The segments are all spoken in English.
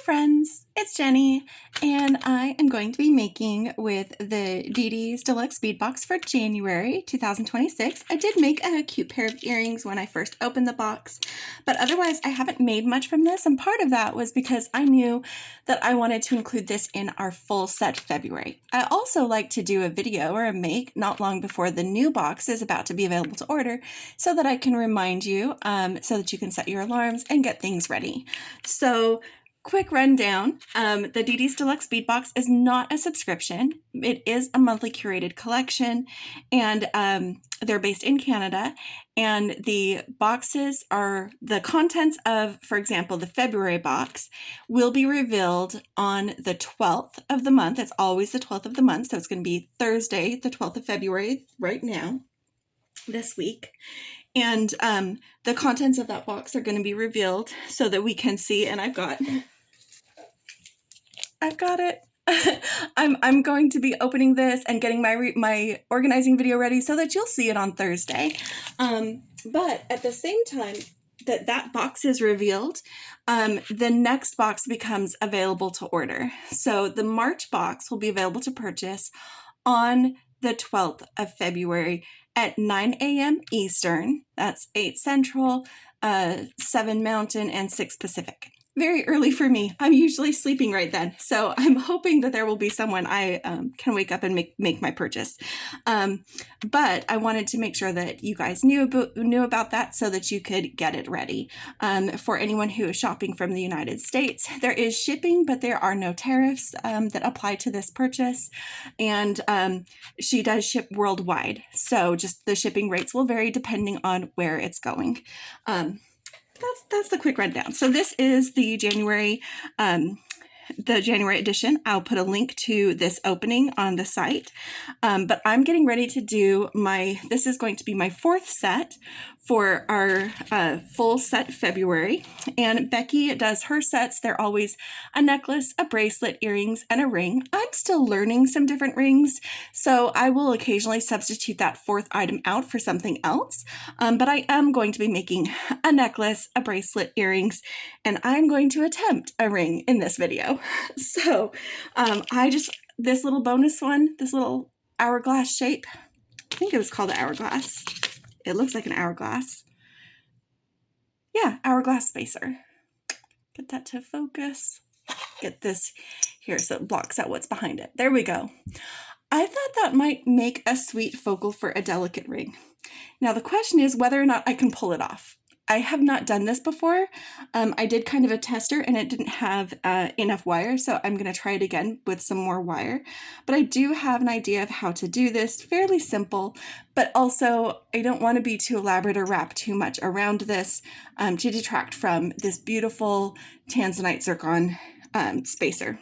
friends, it's Jenny, and I am going to be making with the Didi's Deluxe Bead Box for January 2026. I did make a cute pair of earrings when I first opened the box, but otherwise I haven't made much from this, and part of that was because I knew that I wanted to include this in our full set February. I also like to do a video or a make not long before the new box is about to be available to order so that I can remind you so that you can set your alarms and get things ready. So quick rundown, the Didi's Deluxe Bead Box is not a subscription. It is a monthly curated collection, and they're based in Canada, and the boxes are, the contents of, for example, the February box will be revealed on the 12th of the month. It's always the 12th of the month, so it's going to be Thursday, the 12th of February, right now, this week. And the contents of that box are going to be revealed so that we can see, and I've got it. I'm going to be opening this and getting my organizing video ready so that you'll see it on Thursday. But at the same time that box is revealed, the next box becomes available to order. So the March box will be available to purchase on the 12th of February at 9 a.m. Eastern. That's 8 Central, 7 Mountain, and 6 Pacific. Very early for me. I'm usually sleeping right then. So I'm hoping that there will be someone I can wake up and make my purchase. But I wanted to make sure that you guys knew about that so that you could get it ready. For anyone who is shopping from the United States, there is shipping, but there are no tariffs that apply to this purchase. And she does ship worldwide. So just the shipping rates will vary depending on where it's going. That's the quick rundown. So this is the January edition. I'll put a link to this opening on the site. But I'm getting ready to do this is going to be my 4th set for our full set February. And Becky does her sets. They're always a necklace, a bracelet, earrings, and a ring. I'm still learning some different rings, so I will occasionally substitute that 4th item out for something else. But I am going to be making a necklace, a bracelet, earrings, and I'm going to attempt a ring in this video. So this little bonus one, this little hourglass shape, I think it was called an hourglass. It looks like an hourglass. Yeah, hourglass spacer. Get that to focus. Get this here so it blocks out what's behind it. There we go. I thought that might make a sweet focal for a delicate ring. Now the question is whether or not I can pull it off. I have not done this before. I did kind of a tester and it didn't have enough wire, so I'm going to try it again with some more wire. But I do have an idea of how to do this. Fairly simple, but also I don't want to be too elaborate or wrap too much around this to detract from this beautiful tanzanite zircon spacer.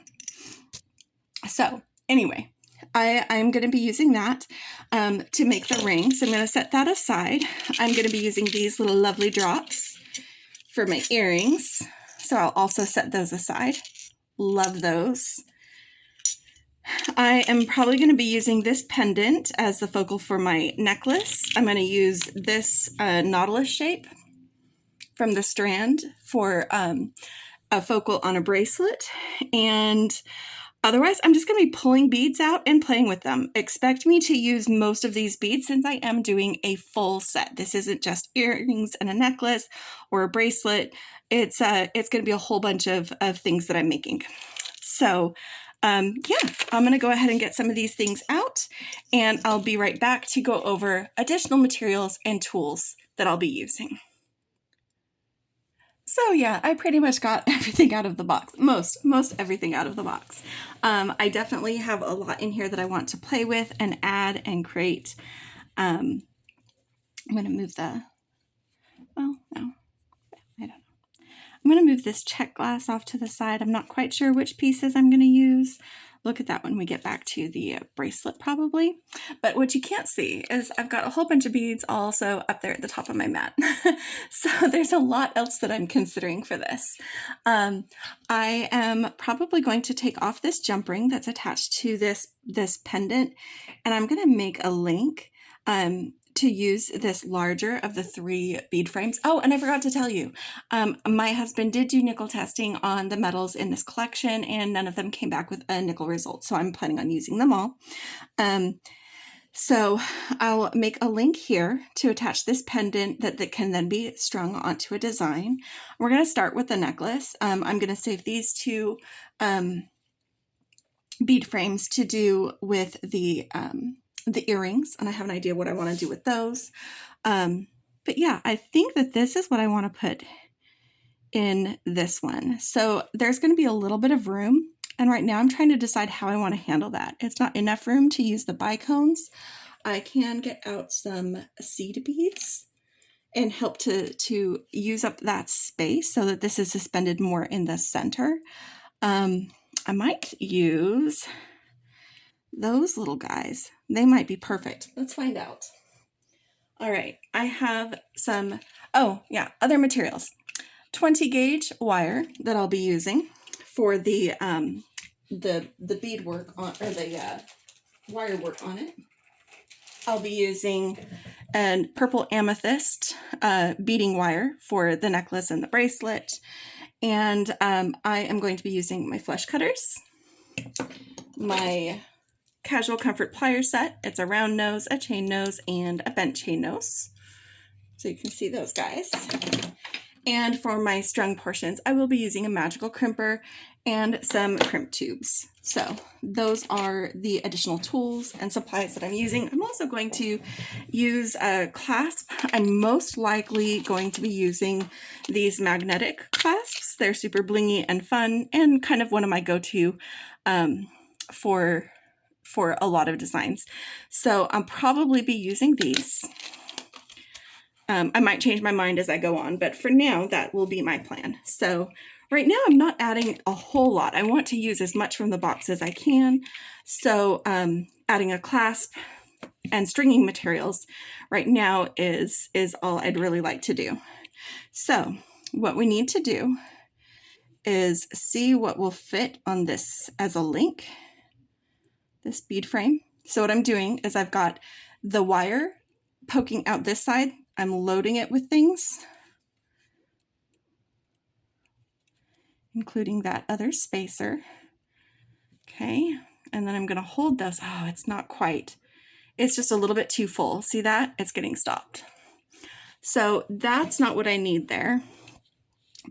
So anyway, I'm going to be using that to make the ring. So I'm going to set that aside. I'm going to be using these little lovely drops for my earrings. So I'll also set those aside. Love those. I am probably going to be using this pendant as the focal for my necklace. I'm going to use this nautilus shape from the strand for a focal on a bracelet. And otherwise, I'm just going to be pulling beads out and playing with them. Expect me to use most of these beads since I am doing a full set. This isn't just earrings and a necklace or a bracelet. It's going to be a whole bunch of things that I'm making. So yeah, I'm going to go ahead and get some of these things out, and I'll be right back to go over additional materials and tools that I'll be using. So yeah, I pretty much got everything out of the box, most everything out of the box. I definitely have a lot in here that I want to play with and add and create. I'm going to move I'm going to move this check glass off to the side. I'm not quite sure which pieces I'm going to use. Look at that when we get back to the bracelet probably. But what you can't see is I've got a whole bunch of beads also up there at the top of my mat. So there's a lot else that I'm considering for this. I am probably going to take off this jump ring that's attached to this pendant, and I'm going to make a link to use this larger of the 3 bead frames. Oh, and I forgot to tell you, my husband did do nickel testing on the metals in this collection, and none of them came back with a nickel result, so I'm planning on using them all. So I'll make a link here to attach this pendant that can then be strung onto a design. We're going to start with the necklace. I'm going to save these 2 bead frames to do with the earrings, and I have an idea what I want to do with those. But yeah, I think that this is what I want to put in this one. So there's going to be a little bit of room, and right now I'm trying to decide how I want to handle that. It's not enough room to use the bicones. I can get out some seed beads and help to use up that space so that this is suspended more in the center. I might use those little guys. They might be perfect. Let's find out. All right, I have some, other materials. 20 gauge wire that I'll be using for the bead work on, or the wire work on it. I'll be using a purple amethyst beading wire for the necklace and the bracelet. And I am going to be using my flesh cutters, my Casual Comfort plier set. It's a round nose, a chain nose, and a bent chain nose. So you can see those guys. And for my strung portions, I will be using a magical crimper and some crimp tubes. So those are the additional tools and supplies that I'm using. I'm also going to use a clasp. I'm most likely going to be using these magnetic clasps. They're super blingy and fun, and kind of one of my go-to for a lot of designs. So I'll probably be using these. I might change my mind as I go on, but for now, that will be my plan. So right now, I'm not adding a whole lot. I want to use as much from the box as I can. So adding a clasp and stringing materials right now is all I'd really like to do. So what we need to do is see what will fit on this as a link, this bead frame. So what I'm doing is I've got the wire poking out this side. I'm loading it with things, including that other spacer. Okay, and then I'm going to hold this. Oh, it's not quite. It's just a little bit too full. See that? It's getting stopped. So that's not what I need there.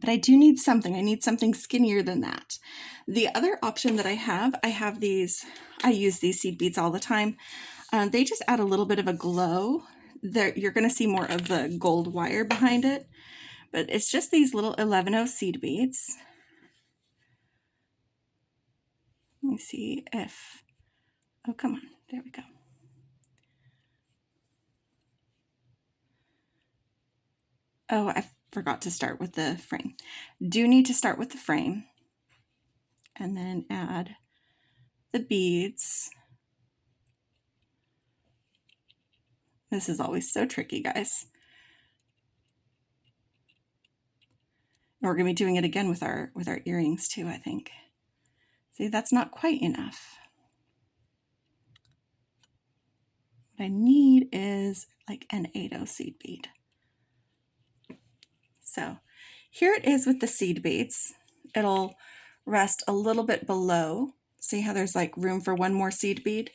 But I do need something. I need something skinnier than that. The other option that I have these, I use these seed beads all the time. They just add a little bit of a glow. You're going to see more of the gold wire behind it, but it's just these little 11-0 seed beads. Let me see if, oh, come on, there we go. Oh, I forgot to start with the frame. Do need to start with the frame and then add the beads. This is always so tricky, guys. And we're going to be doing it again with our earrings too, I think. See, that's not quite enough. What I need is like an 8-0 seed bead. So here it is with the seed beads. It'll rest a little bit below. See how there's like room for one more seed bead,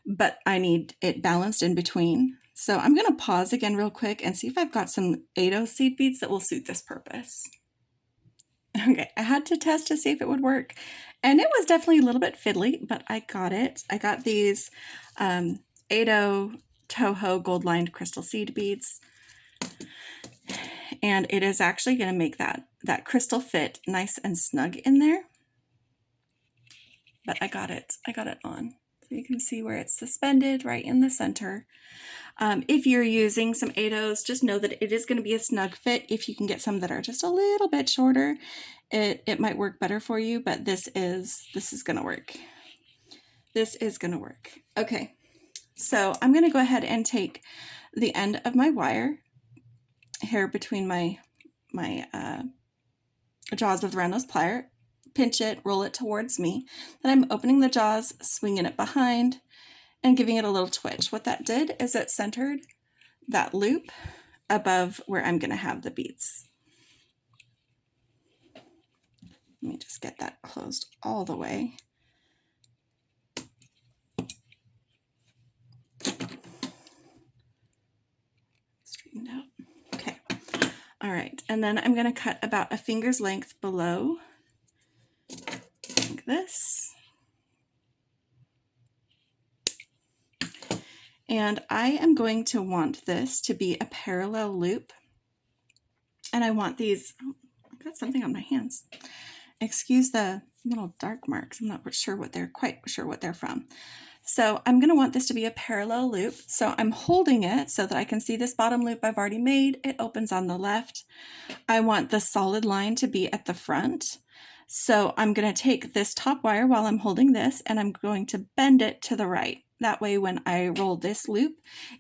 but I need it balanced in between. So I'm going to pause again real quick and see if I've got some 8-0 seed beads that will suit this purpose. Okay, I had to test to see if it would work, and it was definitely a little bit fiddly, but I got it. I got these 8-0 Toho gold-lined crystal seed beads, and it is actually going to make that crystal fit nice and snug in there. But I got it on. So you can see where it's suspended right in the center. If you're using some 8-0s, just know that it is going to be a snug fit. If you can get some that are just a little bit shorter, it might work better for you, but this is going to work. This is going to work. Okay, so I'm going to go ahead and take the end of my wire here between my jaws with the round nose plier, pinch it, roll it towards me. Then I'm opening the jaws, swinging it behind, and giving it a little twitch. What that did is it centered that loop above where I'm going to have the beads. Let me just get that closed all the way. Straightened out. Okay. All right. And then I'm going to cut about a finger's length below, like this. And I am going to want this to be a parallel loop. And I want these, oh, I've got something on my hands. Excuse the little dark marks. I'm not quite sure what they're from. So I'm going to want this to be a parallel loop. So I'm holding it so that I can see this bottom loop I've already made. It opens on the left. I want the solid line to be at the front. So I'm going to take this top wire while I'm holding this, and I'm going to bend it to the right. That way when I roll this loop,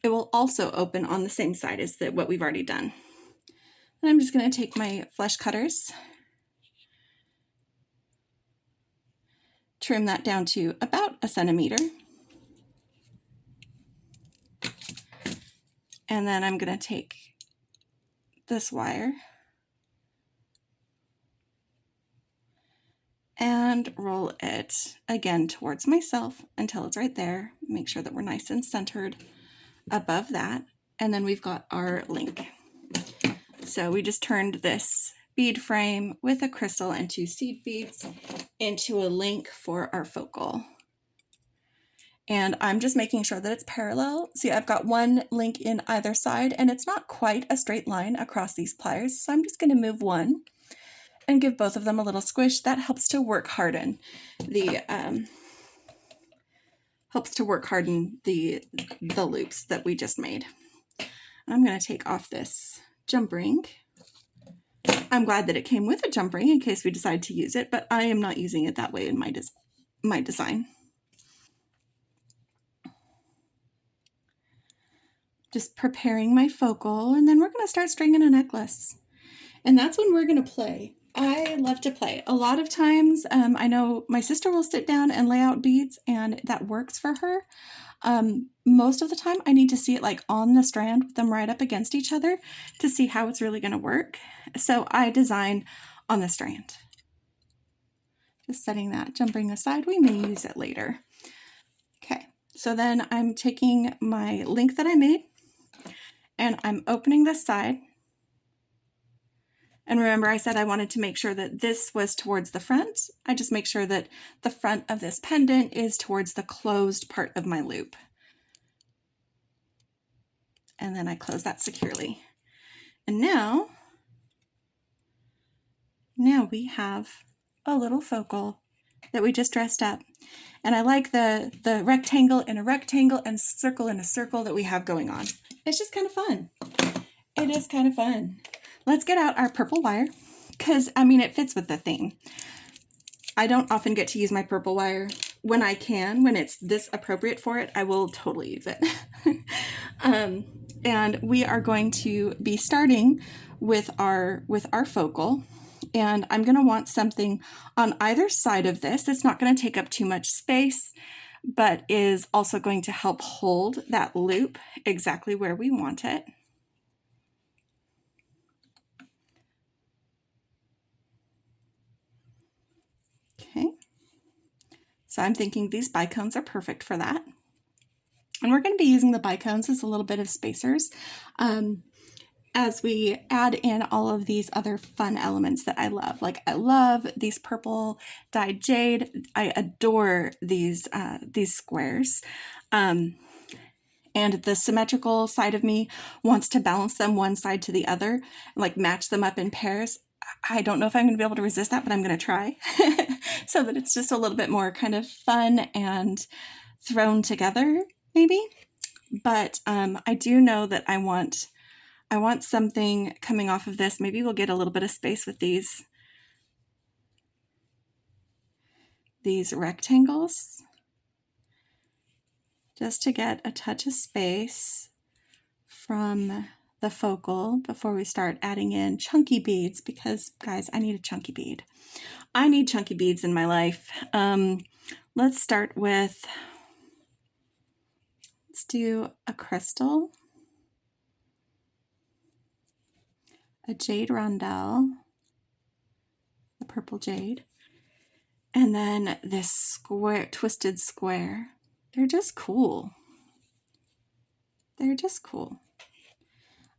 it will also open on the same side as what we've already done. And I'm just going to take my flesh cutters, trim that down to about a centimeter. And then I'm going to take this wire and roll it again towards myself until it's right there. Make sure that we're nice and centered above that. And then we've got our link. So we just turned this bead frame with a crystal and 2 seed beads into a link for our focal. And I'm just making sure that it's parallel. See, I've got one link in either side, and it's not quite a straight line across these pliers. So I'm just going to move one and give both of them a little squish. That helps to work harden the loops that we just made. I'm going to take off this jump ring. I'm glad that it came with a jump ring in case we decide to use it, but I am not using it that way in my design. Just preparing my focal, and then we're going to start stringing a necklace. And that's when we're going to play. I love to play. A lot of times, I know my sister will sit down and lay out beads, and that works for her. Most of the time, I need to see it like on the strand with them right up against each other to see how it's really going to work. So I design on the strand. Just setting that jump ring aside. We may use it later. Okay, so then I'm taking my link that I made, and I'm opening this side. And remember, I said I wanted to make sure that this was towards the front. I just make sure that the front of this pendant is towards the closed part of my loop. And then I close that securely. And now we have a little focal that we just dressed up. And I like the rectangle in a rectangle and circle in a circle that we have going on. It's just kind of fun. It is kind of fun. Let's get out our purple wire because, I mean, it fits with the theme. I don't often get to use my purple wire. When I can, when it's this appropriate for it, I will totally use it. And we are going to be starting with our focal. And I'm going to want something on either side of this. It's not going to take up too much space, but is also going to help hold that loop exactly where we want it. Okay, so I'm thinking these bicones are perfect for that. And we're going to be using the bicones as a little bit of spacers as we add in all of these other fun elements that I love. Like I love these purple dyed jade. I adore these squares. And the symmetrical side of me wants to balance them one side to the other, like match them up in pairs. I don't know if I'm going to be able to resist that, but I'm going to try so that it's just a little bit more kind of fun and thrown together, maybe. But I do know that I want something coming off of this. Maybe we'll get a little bit of space with these rectangles, just to get a touch of space from the focal before we start adding in chunky beads, because guys, I need a chunky bead. I need chunky beads in my life. Let's start with, let's do a crystal. a jade rondelle, the purple jade, and then this square, twisted square. They're just cool. They're just cool.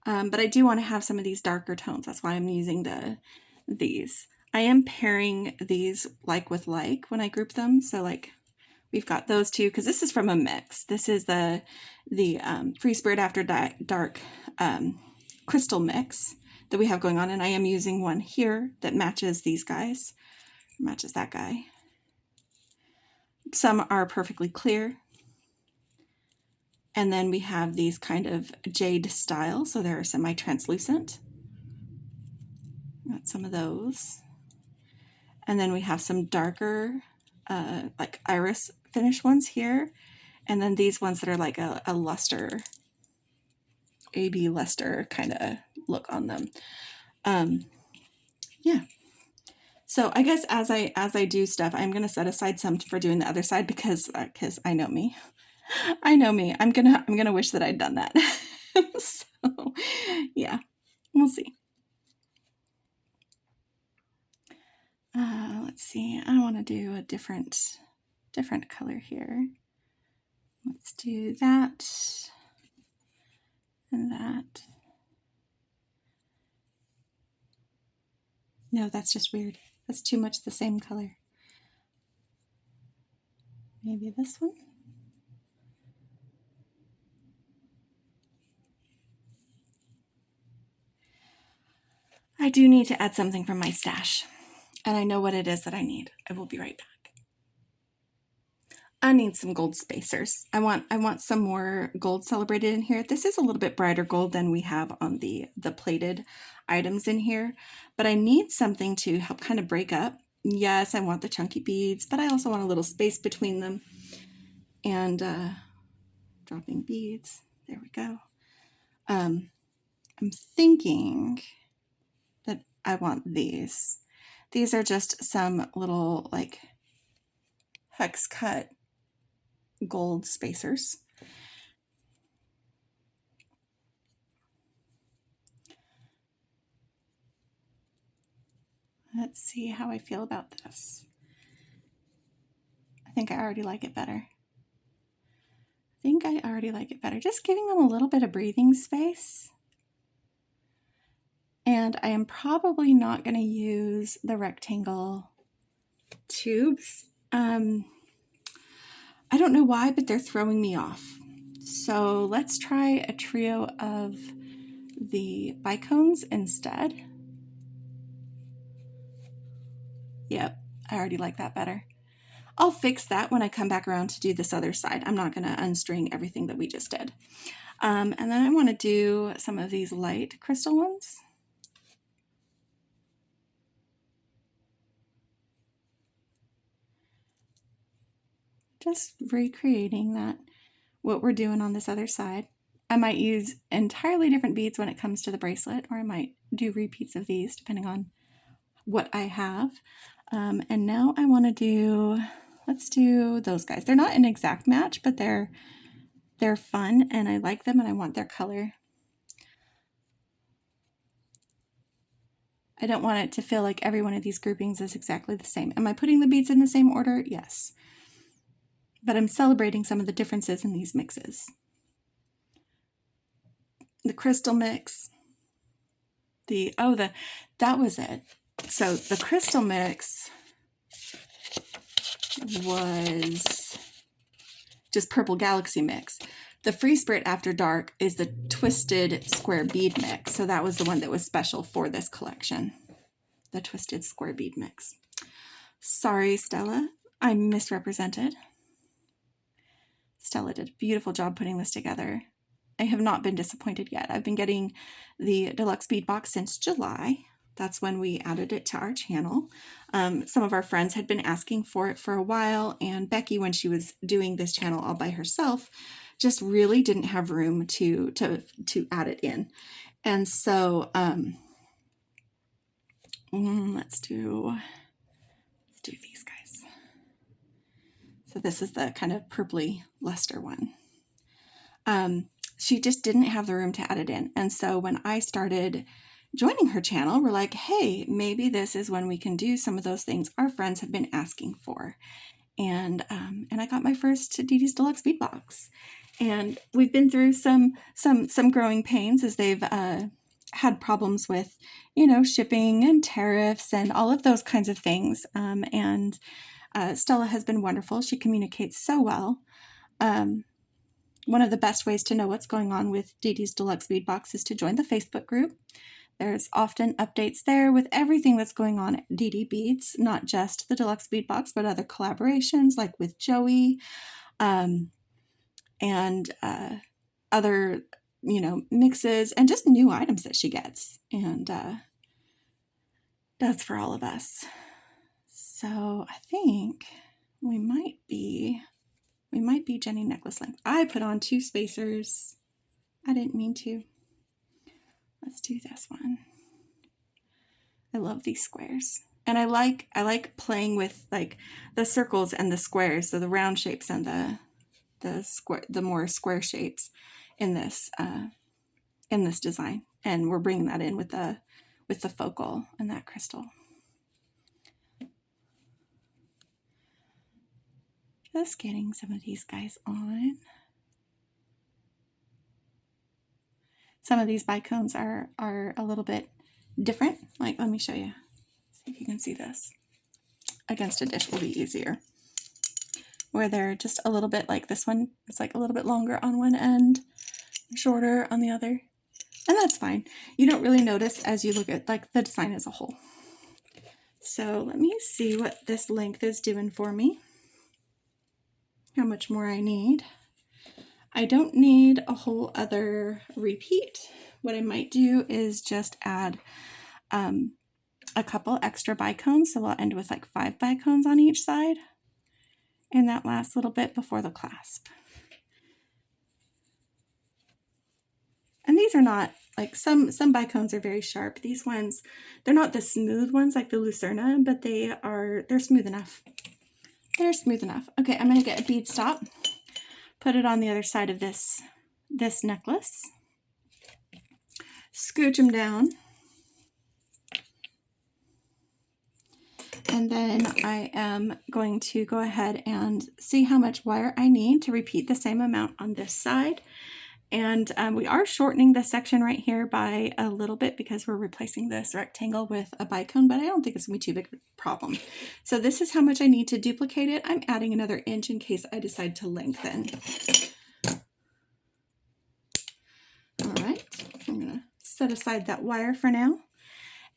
But I do want to have some of these darker tones. That's why I'm using these. I am pairing these like with like when I group them. So like we've got those two, because this is from a mix. This is the Free Spirit After Dark crystal mix that we have going on. And I am using one here that matches these guys, matches that guy. Some are perfectly clear. And then we have these kind of jade style, so they're semi-translucent. Got some of those. And then we have some darker, like iris finish ones here. And then these ones that are like a luster, AB luster kind of look on them. Yeah. So I guess as I do stuff, I'm gonna set aside some for doing the other side because I know me. I know me. I'm gonna wish that I'd done that. So yeah, we'll see. Let's see. I want to do a different color here. Let's do that and that. No, that's just weird. That's too much the same color. Maybe this one. I do need to add something from my stash, and I know what it is that I need. I will be right back. I need some gold spacers. I want some more gold celebrated in here. This is a little bit brighter gold than we have on the plated items in here, but I need something to help kind of break up. Yes, I want the chunky beads, but I also want a little space between them. And dropping beads. There we go. I'm thinking that I want these. These are just some little like hex cut gold spacers. Let's see how I feel about this. I think I already like it better. Just giving them a little bit of breathing space. And I am probably not going to use the rectangle tubes. I don't know why, but they're throwing me off. So let's try a trio of the bicones instead. Yep, I already like that better. I'll fix that when I come back around to do this other side. I'm not going to unstring everything that we just did. And then I want to do some of these light crystal ones. Just recreating that, what we're doing on this other side. I might use entirely different beads when it comes to the bracelet, or I might do repeats of these depending on what I have. And now I want to do, let's do those guys. They're not an exact match, but they're fun and I like them and I want their color. I don't want it to feel like every one of these groupings is exactly the same. Am I putting the beads in the same order? Yes. But I'm celebrating some of the differences in these mixes. The crystal mix, that was it. So the crystal mix was just Purple Galaxy mix. The Free Spirit After Dark is the Twisted Square Bead mix. So that was the one that was special for this collection. The Twisted Square Bead mix. Sorry, Stella, I misrepresented. Stella did a beautiful job putting this together. I have not been disappointed yet. I've been getting the Deluxe Bead box since July. That's when we added it to our channel. Some of our friends had been asking for it for a while, and Becky, when she was doing this channel all by herself, just really didn't have room to add it in. And so let's do these guys. So this is the kind of purpley luster one. She just didn't have the room to add it in. And so when I started joining her channel, we're like, hey, maybe this is when we can do some of those things our friends have been asking for. And I got my first Didi's Deluxe Bead box. And we've been through some growing pains as they've had problems with, shipping and tariffs and all of those kinds of things. And Stella has been wonderful. She communicates so well. One of the best ways to know what's going on with Didi's Deluxe Bead Box is to join the Facebook group. There's often updates there with everything that's going on at Didi Beads, not just the Deluxe Bead Box, but other collaborations like with Joey and other, mixes and just new items that she gets. And that's for all of us. So I think we might be Jenny necklace length. I put on 2 spacers. I didn't mean to. Let's do this one. I love these squares. And I like playing with like the circles and the squares, so the round shapes and the more square shapes in this design. And we're bringing that in with the focal and that crystal. Just getting some of these guys on. Some of these bicones are a little bit different. Like, let me show you. See if you can see this. Against a dish will be easier. Where they're just a little bit like this one. It's like a little bit longer on one end, shorter on the other. And that's fine. You don't really notice as you look at like the design as a whole. So let me see what this length is doing for me. How much more I need. I don't need a whole other repeat. What I might do is just add a couple extra bicones. So we'll end with like 5 bicones on each side. And that last little bit before the clasp. And these are not, like some bicones are very sharp. These ones, they're not the smooth ones like the Lucerna, but they're smooth enough. They're smooth enough. Okay, I'm gonna get a bead stop, put it on the other side of this necklace, scooch them down, and then I am going to go ahead and see how much wire I need to repeat the same amount on this side. And we are shortening this section right here by a little bit because we're replacing this rectangle with a bicone, but I don't think it's going to be too big of a problem. So this is how much I need to duplicate it. I'm adding another inch in case I decide to lengthen. All right, I'm going to set aside that wire for now.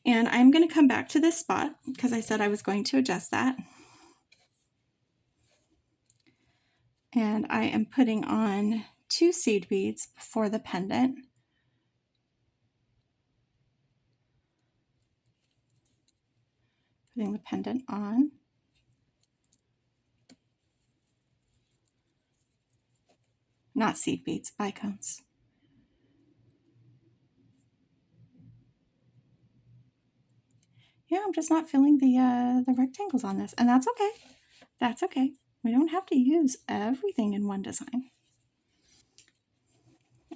And I'm going to come back to this spot because I said I was going to adjust that. And I am putting on 2 seed beads for the pendant. Putting the pendant on. Not seed beads, bicones. Yeah, I'm just not filling the rectangles on this, and that's okay. That's okay. We don't have to use everything in one design.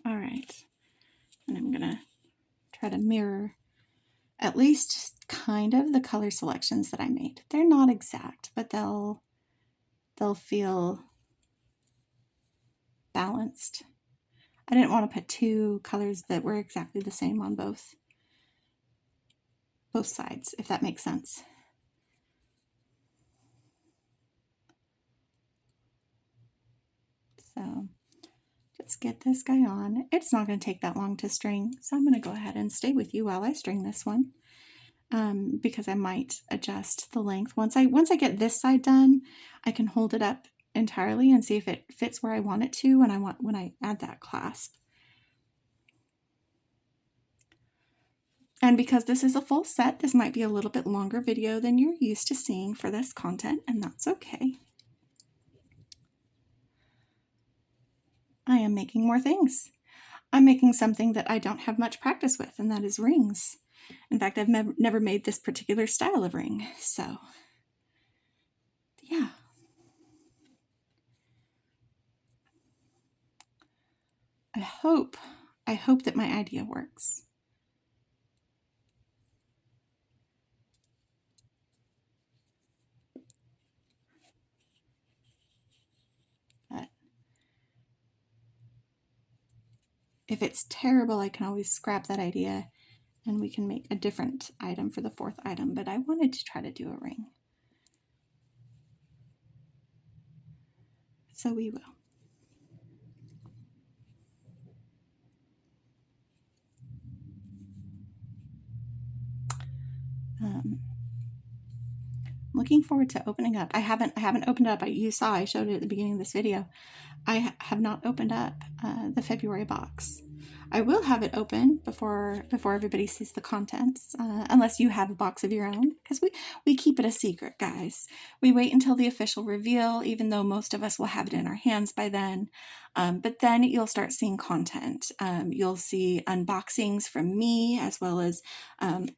All right, and I'm gonna try to mirror at least kind of the color selections that I made. They're not exact, but they'll feel balanced. I didn't want to put 2 colors that were exactly the same on both sides, if that makes sense. So just get this guy on. It's not going to take that long to string, so I'm going to go ahead and stay with you while I string this one. Because I might adjust the length. Once I get this side done, I can hold it up entirely and see if it fits where I want it to when I add that clasp. And because this is a full set, this might be a little bit longer video than you're used to seeing for this content, and that's okay. I am making more things. I'm making something that I don't have much practice with, and that is rings. In fact, I've never made this particular style of ring, so yeah. I hope that my idea works. If it's terrible, I can always scrap that idea and we can make a different item for the fourth item, but I wanted to try to do a ring. So we will. Looking forward to opening up. I haven't opened up. You saw I showed it at the beginning of this video. I have not opened up the February box. I will have it open before everybody sees the contents, unless you have a box of your own, because we keep it a secret, guys. We wait until the official reveal, even though most of us will have it in our hands by then. But then you'll start seeing content. You'll see unboxings from me as well as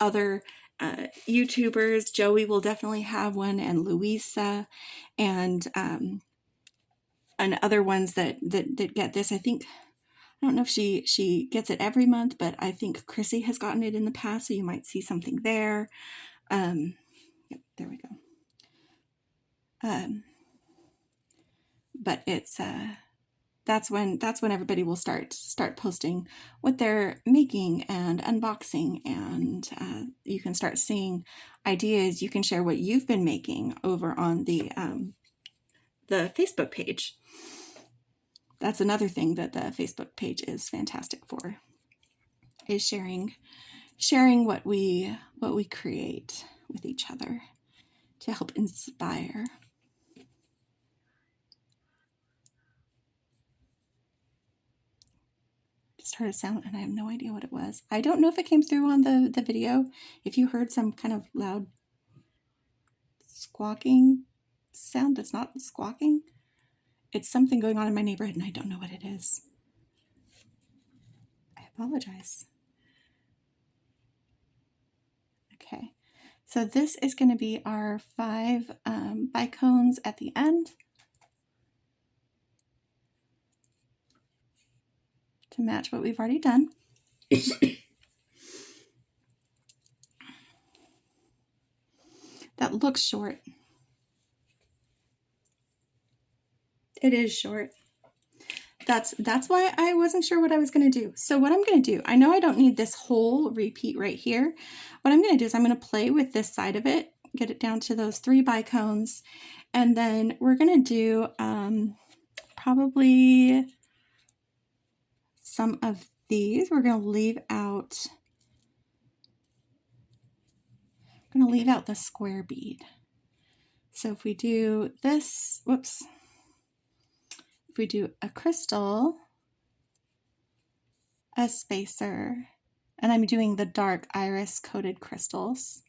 other YouTubers. Joey will definitely have one, and Louisa, and other ones that get this. I think, I don't know if she gets it every month, but I think Chrissy has gotten it in the past, so you might see something there. Yep, there we go. But it's that's when everybody will start posting what they're making and unboxing, and you can start seeing ideas. You can share what you've been making over on the Facebook page. That's another thing that the Facebook page is fantastic for, is sharing what we create with each other to help inspire. Just heard a sound and I have no idea what it was. I don't know if it came through on the video. If you heard some kind of loud squawking sound that's not squawking, it's something going on in my neighborhood and I don't know what it is. I apologize. Okay, so this is going to be our 5 bicones at the end to match what we've already done. That looks short. It is short. That's why I wasn't sure what I was going to do. So what I'm going to do, I know I don't need this whole repeat right here. What I'm going to do is I'm going to play with this side of it, get it down to those 3 bicones, and then we're going to do probably some of these. We're going to leave out the square bead. So if we do this, whoops, if we do a crystal, a spacer, and I'm doing the dark iris coated crystals.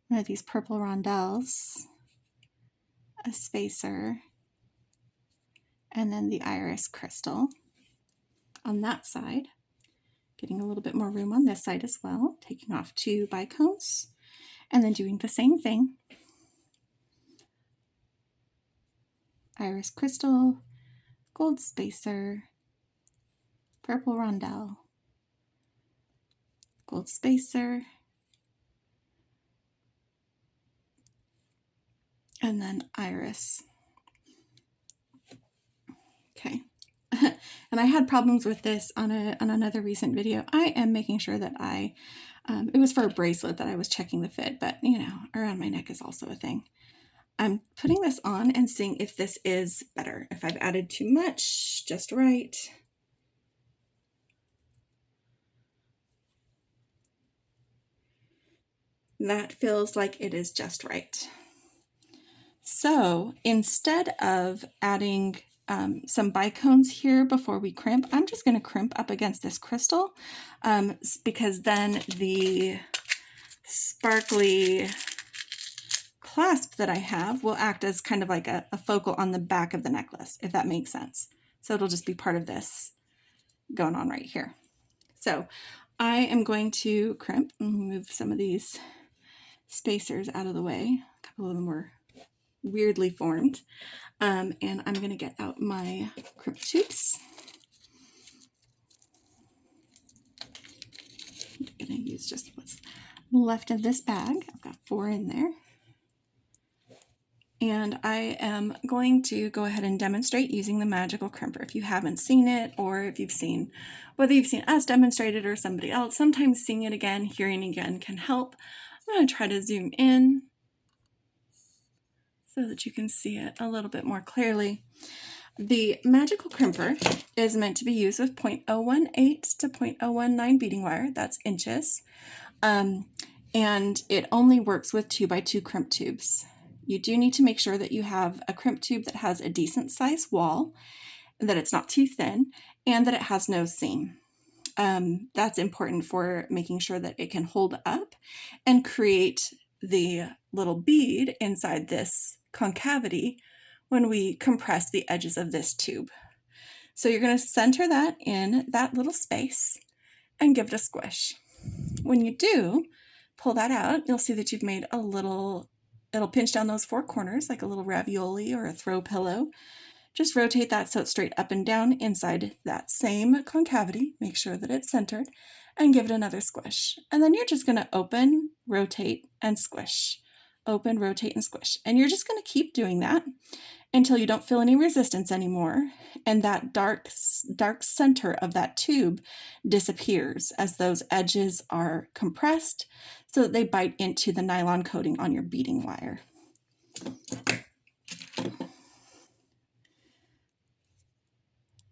One of these purple rondelles, a spacer, and then the iris crystal on that side. Getting a little bit more room on this side as well, taking off 2 bicones, and then doing the same thing. Iris crystal, gold spacer, purple rondelle, gold spacer, and then iris. Okay. And I had problems with this on another recent video. I am making sure that it was for a bracelet that I was checking the fit, but you know, around my neck is also a thing. I'm putting this on and seeing if this is better, if I've added too much, just right. That feels like it is just right. So instead of adding some bicones here before we crimp, I'm just going to crimp up against this crystal because then the sparkly clasp that I have will act as kind of like a focal on the back of the necklace, if that makes sense. So it'll just be part of this going on right here. So I am going to crimp and move some of these spacers out of the way. A couple of them were weirdly formed. And I'm going to get out my crimp tubes. I'm going to use just what's left of this bag. I've got 4 in there. And I am going to go ahead and demonstrate using the magical crimper. If you haven't seen it, or if you've seen, whether you've seen us demonstrate it or somebody else, sometimes seeing it again, hearing again can help. I'm going to try to zoom in so that you can see it a little bit more clearly. The magical crimper is meant to be used with 0.018 to 0.019 beading wire, that's inches, and it only works with 2x2 crimp tubes. You do need to make sure that you have a crimp tube that has a decent size wall, that it's not too thin, and that it has no seam. That's important for making sure that it can hold up and create the little bead inside this concavity when we compress the edges of this tube. So you're going to center that in that little space and give it a squish. When you do pull that out, you'll see that you've made a little, it'll pinch down those four corners like a little ravioli or a throw pillow. Just rotate that so it's straight up and down inside that same concavity. Make sure that it's centered and give it another squish. And then you're just going to open, rotate, and squish. Open, rotate, and squish. And you're just going to keep doing that until you don't feel any resistance anymore, and that dark center of that tube disappears as those edges are compressed so that they bite into the nylon coating on your beading wire.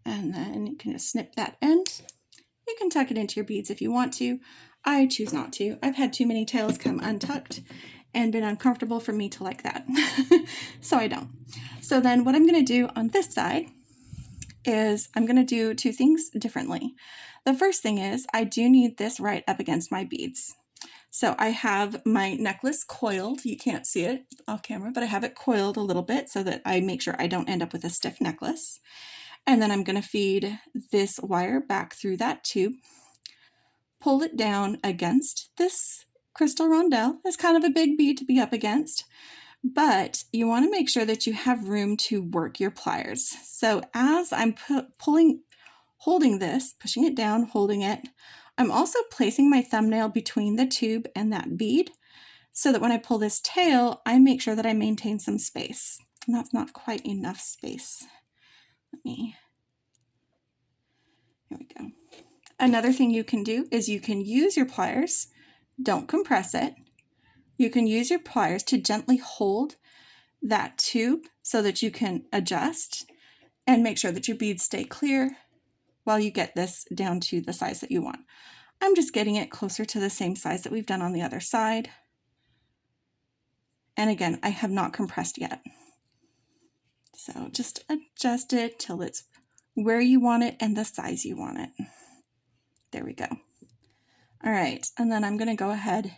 And then you can just snip that end. You can tuck it into your beads if you want to. I choose not to. I've had too many tails come untucked and been uncomfortable for me to like that. So I don't. So then what I'm going to do on this side is I'm going to do two things differently. The first thing is I do need this right up against my beads. So I have my necklace coiled. You can't see it off camera, but I have it coiled a little bit so that I make sure I don't end up with a stiff necklace. And then I'm going to feed this wire back through that tube, pull it down against this crystal rondelle. It's kind of a big bead to be up against, but you want to make sure that you have room to work your pliers. So as I'm holding this, pushing it down, holding it, I'm also placing my thumbnail between the tube and that bead so that when I pull this tail, I make sure that I maintain some space. And that's not quite enough space. Here we go. Another thing you can do is you can use your pliers, don't compress it. You can use your pliers to gently hold that tube so that you can adjust and make sure that your beads stay clear while you get this down to the size that you want. I'm just getting it closer to the same size that we've done on the other side. And again, I have not compressed yet. So just adjust it till it's where you want it and the size you want it. There we go. All right, and then I'm going to go ahead,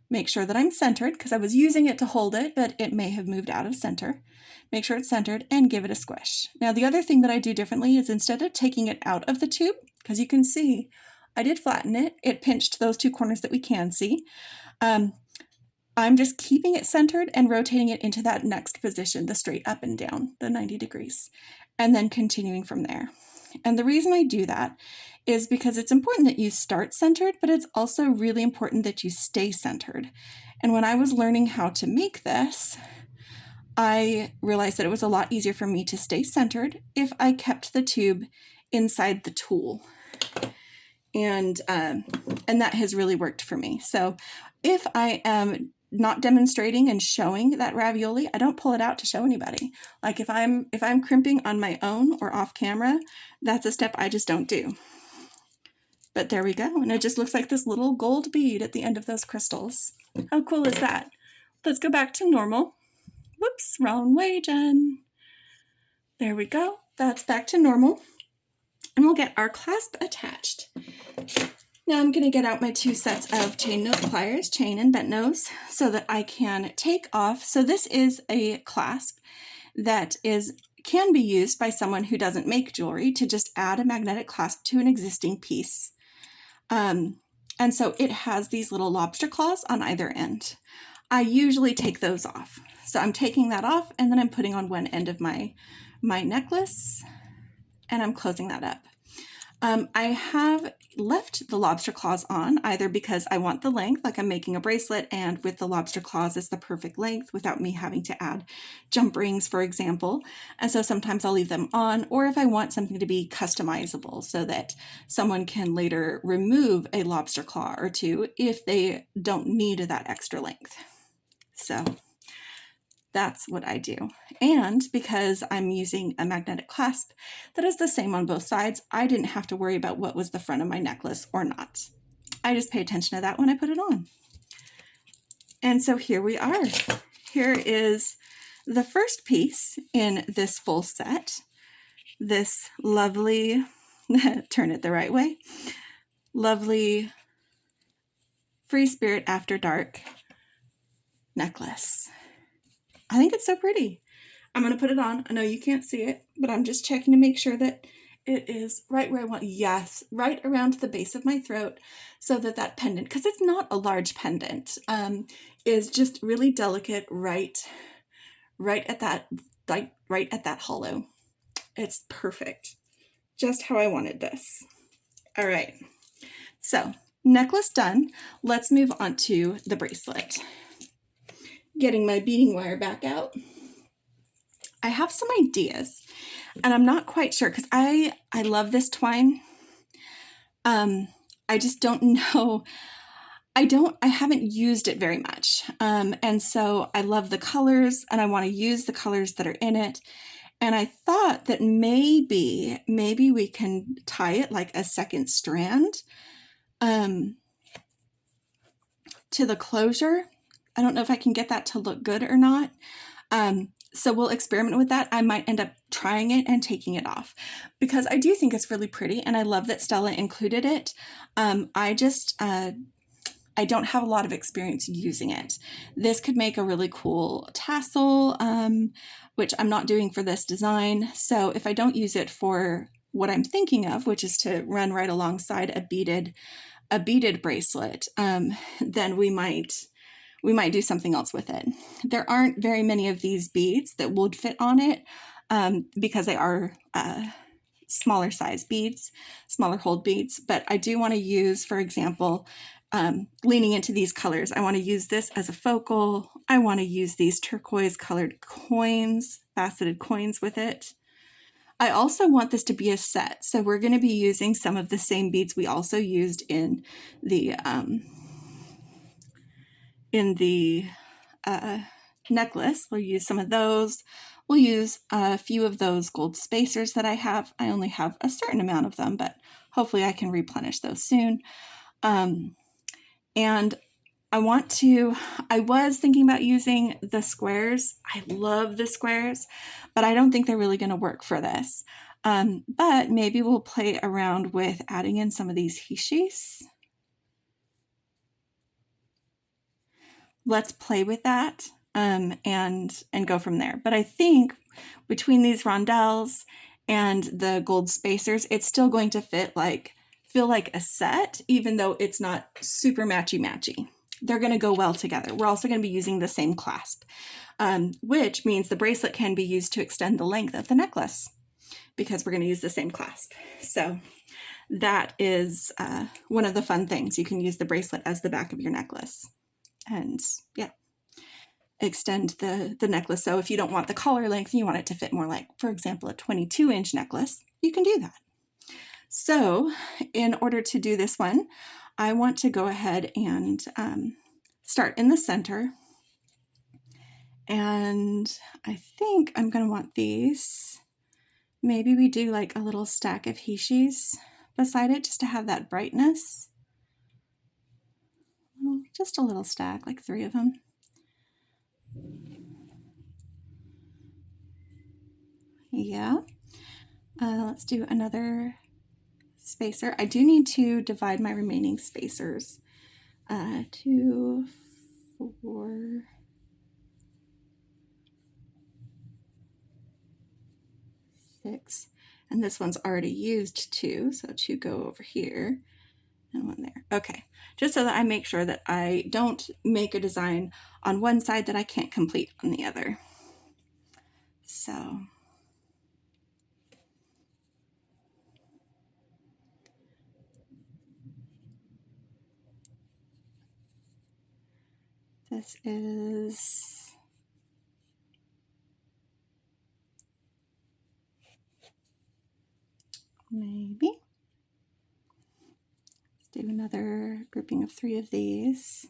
make sure that I'm centered because I was using it to hold it, but it may have moved out of center. Make sure it's centered and give it a squish. Now the other thing that I do differently is instead of taking it out of the tube, because you can see I did flatten it, it pinched those two corners that we can see. I'm just keeping it centered and rotating it into that next position, the straight up and down, the 90 degrees, and then continuing from there. And the reason I do that is because it's important that you start centered, but it's also really important that you stay centered. And when I was learning how to make this, I realized that it was a lot easier for me to stay centered if I kept the tube inside the tool. And that has really worked for me. So if I am not demonstrating and showing that ravioli, I don't pull it out to show anybody. Like if I'm crimping on my own or off camera, that's a step I just don't do. But there we go, and it just looks like this little gold bead at the end of those crystals. How cool is that? Let's go back to normal. Whoops, wrong way, Jen. There we go, that's back to normal. And we'll get our clasp attached. Now I'm going to get out my two sets of chain nose pliers, chain and bent nose, so that I can take off. So this is a clasp that can be used by someone who doesn't make jewelry to just add a magnetic clasp to an existing piece. And so it has these little lobster claws on either end. I usually take those off. So I'm taking that off and then I'm putting on one end of my necklace and I'm closing that up. I have left the lobster claws on either because I want the length, like I'm making a bracelet and with the lobster claws is the perfect length without me having to add jump rings, for example. And so sometimes I'll leave them on, or if I want something to be customizable so that someone can later remove a lobster claw or two if they don't need that extra length. So that's what I do. And because I'm using a magnetic clasp that is the same on both sides, I didn't have to worry about what was the front of my necklace or not. I just pay attention to that when I put it on. And so here we are. Here is the first piece in this full set. This lovely, turn it the right way, lovely Free Spirit After Dark necklace. I think it's so pretty. I'm going to put it on. I know you can't see it, but I'm just checking to make sure that it is right where I want. Yes, right around the base of my throat so that that pendant, because it's not a large pendant, is just really delicate right at that, like right at that hollow. It's perfect. Just how I wanted this. All right. So necklace done. Let's move on to the bracelet. Getting my beading wire back out. I have some ideas and I'm not quite sure because I love this twine. I just don't know. I haven't used it very much. And so I love the colors and I want to use the colors that are in it. And I thought that maybe we can tie it like a second strand to the closure. I don't know if I can get that to look good or not. So we'll experiment with that. I might end up trying it and taking it off because I do think it's really pretty and I love that Stella included it. I don't have a lot of experience using it. This could make a really cool tassel, which I'm not doing for this design. So if I don't use it for what I'm thinking of, which is to run right alongside a beaded bracelet, then we might do something else with it. There aren't very many of these beads that would fit on it because they are smaller size beads, smaller hold beads. But I do want to use, for example, leaning into these colors. I want to use this as a focal. I want to use these turquoise colored coins, faceted coins with it. I also want this to be a set. So we're going to be using some of the same beads we also used in the necklace. We'll use some of those. We'll use a few of those gold spacers that I have. I only have a certain amount of them, but hopefully I can replenish those soon. And I was thinking about using the squares. I love the squares, but I don't think they're really going to work for this. But maybe we'll play around with adding in some of these hishis. Let's play with that and go from there. But I think between these rondelles and the gold spacers, it's still going to feel like a set, even though it's not super matchy-matchy. They're going to go well together. We're also going to be using the same clasp, which means the bracelet can be used to extend the length of the necklace because we're going to use the same clasp. So that is one of the fun things. You can use the bracelet as the back of your necklace. And yeah, extend the necklace. So if you don't want the collar length, you want it to fit more like, for example, a 22-inch necklace, you can do that. So in order to do this one, I want to go ahead and start in the center. And I think I'm going to want these. Maybe we do like a little stack of hishis beside it just to have that brightness. Just a little stack, like 3 of them. Yeah. Let's do another spacer. I do need to divide my remaining spacers. 2, 4, 6. And this one's already used 2, so 2 go over here and 1 there. Okay, just so that I make sure that I don't make a design on one side that I can't complete on the other. So This is maybe. Let's do another grouping of 3 of these.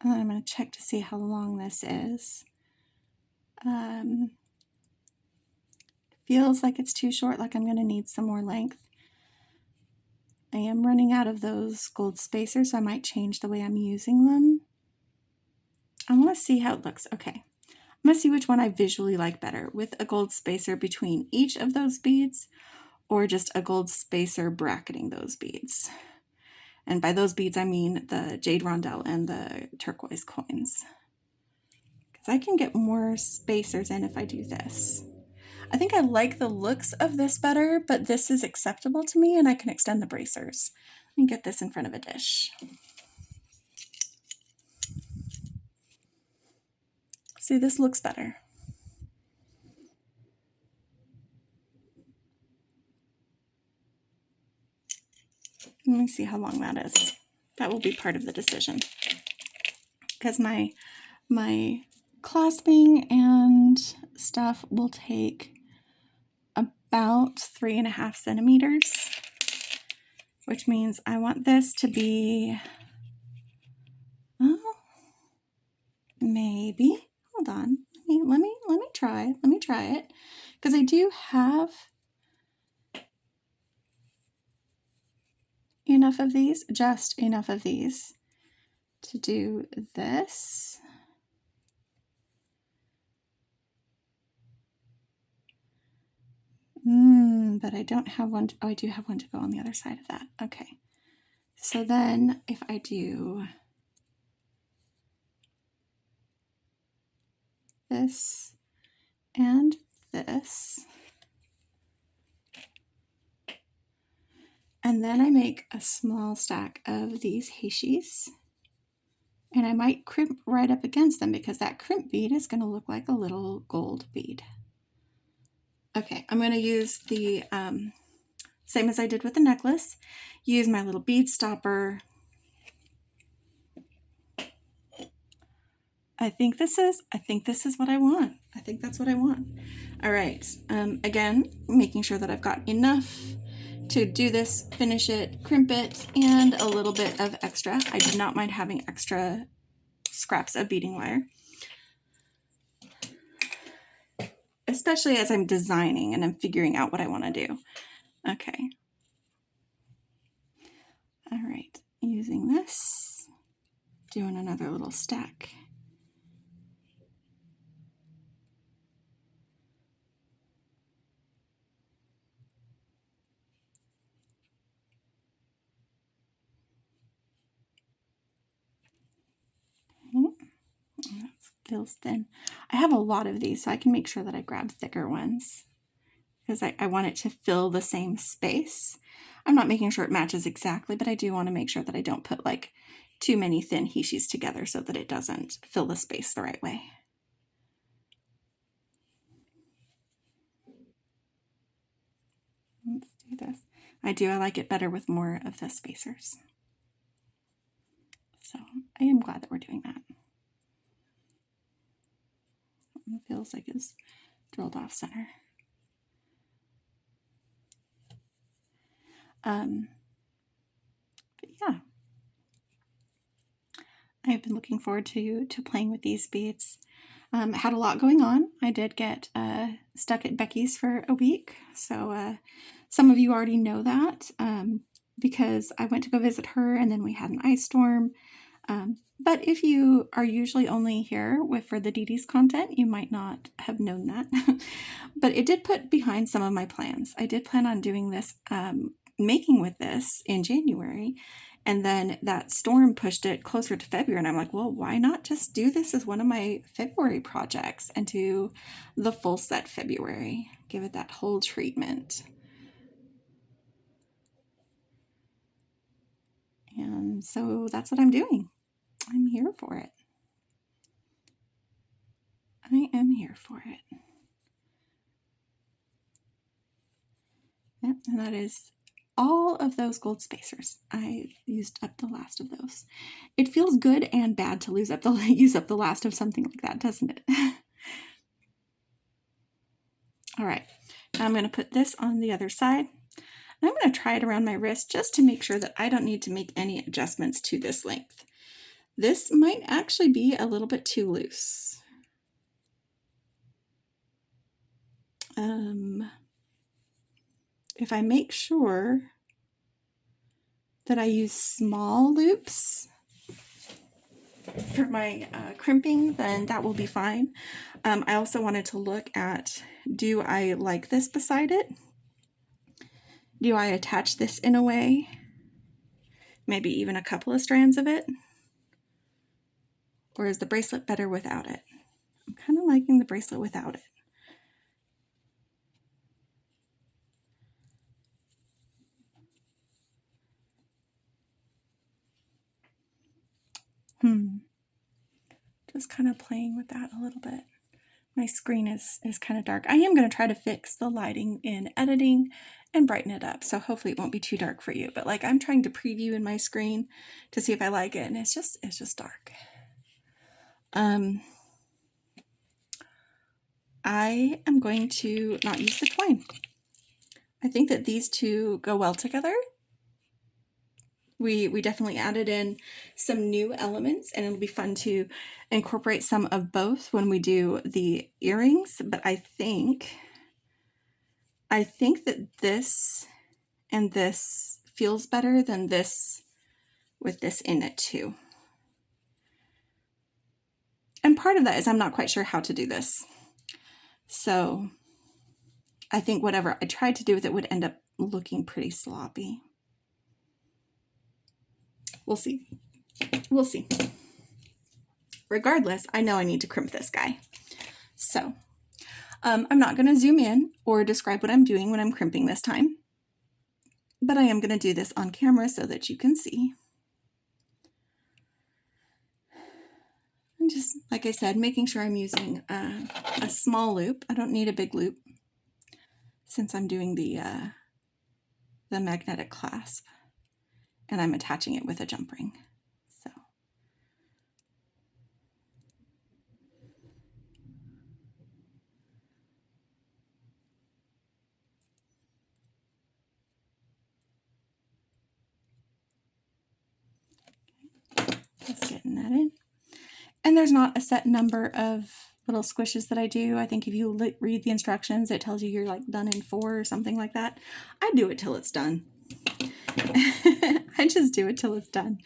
And then I'm going to check to see how long this is. Feels like it's too short, like I'm going to need some more length. I am running out of those gold spacers, so I might change the way I'm using them. I want to see how it looks. Okay, I'm going to see which one I visually like better, with a gold spacer between each of those beads, or just a gold spacer bracketing those beads. And by those beads, I mean the jade rondelle and the turquoise coins. Because I can get more spacers in if I do this. I think I like the looks of this better, but this is acceptable to me and I can extend the bracers. Let me get this in front of a dish. See, this looks better. Let me see how long that is. That will be part of the decision. Because my clasping and stuff will take about 3.5 centimeters, which means I want this to be, oh, maybe, hold on, let me try it, because I do have enough of these, just enough of these to do this. But I don't have one. Oh, I do have one to go on the other side of that. Okay. So then if I do this and this, and then I make a small stack of these heishis, and I might crimp right up against them because that crimp bead is going to look like a little gold bead. Okay, I'm going to use the same as I did with the necklace, use my little bead stopper. I think this is what I want. I think that's what I want. All right, again, making sure that I've got enough to do this, finish it, crimp it, and a little bit of extra. I do not mind having extra scraps of beading wire, especially as I'm designing and I'm figuring out what I want to do. Okay. All right, using this, doing another little stack. That feels thin. I have a lot of these, so I can make sure that I grab thicker ones because I want it to fill the same space. I'm not making sure it matches exactly, but I do want to make sure that I don't put like too many thin heishis together so that it doesn't fill the space the right way. Let's do this. I like it better with more of the spacers. So I am glad that we're doing that. It feels like it's drilled off center. But yeah, I've been looking forward to playing with these beads. Had a lot going on. I did get stuck at Becky's for a week, so some of you already know that because I went to go visit her and then we had an ice storm. But if you are usually only here for the Didi's content, you might not have known that. But it did put behind some of my plans. I did plan on doing this, making with this in January, and then that storm pushed it closer to February, and I'm like, well, why not just do this as one of my February projects and do the full set February, give it that whole treatment. And so that's what I'm doing. I'm here for it. I am here for it. And that is all of those gold spacers. I used up the last of those. It feels good and bad to use up the last of something like that, doesn't it? All right, now I'm going to put this on the other side. And I'm going to try it around my wrist just to make sure that I don't need to make any adjustments to this length. This might actually be a little bit too loose. If I make sure that I use small loops for my crimping, then that will be fine. I also wanted to look at, do I like this beside it? Do I attach this in a way? Maybe even a couple of strands of it? Or is the bracelet better without it? I'm kind of liking the bracelet without it. Just kind of playing with that a little bit. My screen is kind of dark. I am going to try to fix the lighting in editing and brighten it up, so hopefully it won't be too dark for you. But like, I'm trying to preview in my screen to see if I like it, and it's just dark. I am going to not use the twine. I think that these two go well together. We definitely added in some new elements, and it'll be fun to incorporate some of both when we do the earrings. But I think that this and this feels better than this with this in it too. And part of that is I'm not quite sure how to do this. So I think whatever I tried to do with it would end up looking pretty sloppy. We'll see. We'll see. Regardless, I know I need to crimp this guy. So I'm not going to zoom in or describe what I'm doing when I'm crimping this time, but I am going to do this on camera so that you can see. And just, like I said, making sure I'm using a small loop. I don't need a big loop since I'm doing the magnetic clasp, and I'm attaching it with a jump ring. So just getting that in. And there's not a set number of little squishes that I do. I think if you read the instructions, it tells you you're like done in 4 or something like that. I do it till it's done. I just do it till it's done.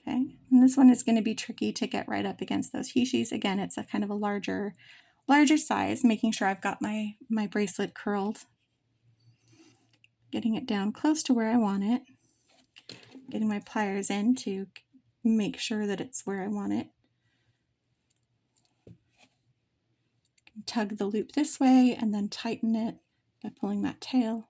Okay, and this one is going to be tricky to get right up against those hishis. Again, it's a kind of a larger size, making sure I've got my bracelet curled. Getting it down close to where I want it. Getting my pliers in to make sure that it's where I want it. Tug the loop this way and then tighten it by pulling that tail.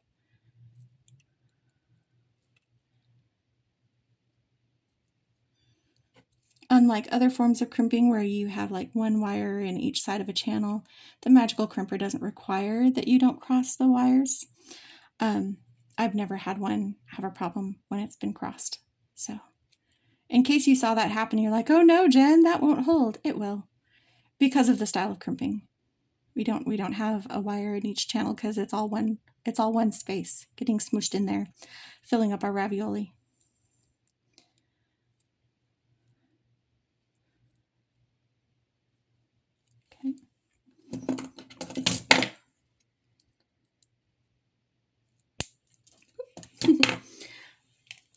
Unlike other forms of crimping where you have like one wire in each side of a channel, the magical crimper doesn't require that you don't cross the wires. I've never had one have a problem when it's been crossed. So in case you saw that happen, you're like, oh no, Jen, that won't hold. It will, because of the style of crimping. We don't have a wire in each channel because it's all one space getting smooshed in there, filling up our ravioli. Okay.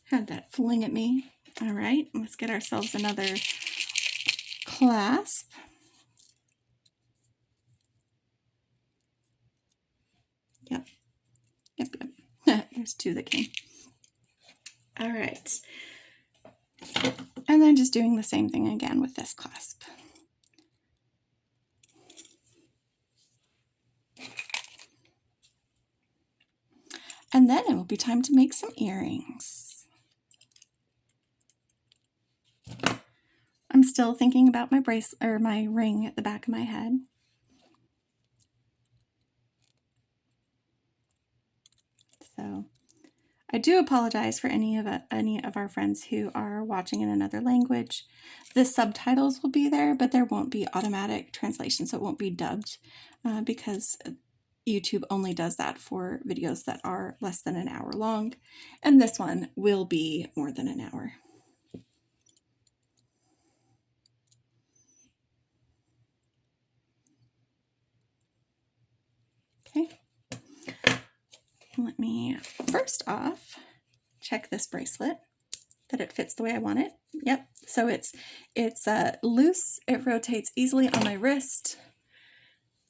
Had that fling at me. All right, let's get ourselves another clasp. Yep. There's 2 that came. All right. And then just doing the same thing again with this clasp. And then it will be time to make some earrings. I'm still thinking about my bracelet or my ring at the back of my head. So I do apologize for any of our friends who are watching in another language. The subtitles will be there, but there won't be automatic translation, so it won't be dubbed because YouTube only does that for videos that are less than an hour long, and this one will be more than an hour. Okay. Let me first off check this bracelet that it fits the way I want it. Yep. So it's loose. It rotates easily on my wrist,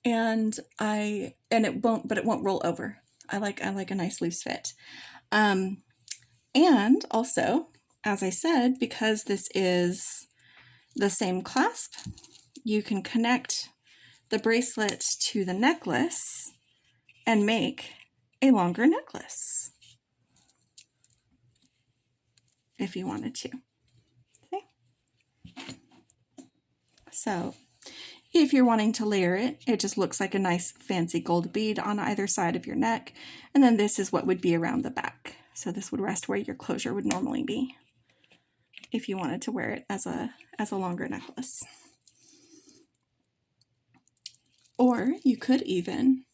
and it won't roll over. I like a nice loose fit. And also, as I said, because this is the same clasp, you can connect the bracelet to the necklace and make a longer necklace if you wanted to. Okay. So if you're wanting to layer it, it just looks like a nice fancy gold bead on either side of your neck. And then this is what would be around the back. So this would rest where your closure would normally be if you wanted to wear it as a longer necklace. Or you could even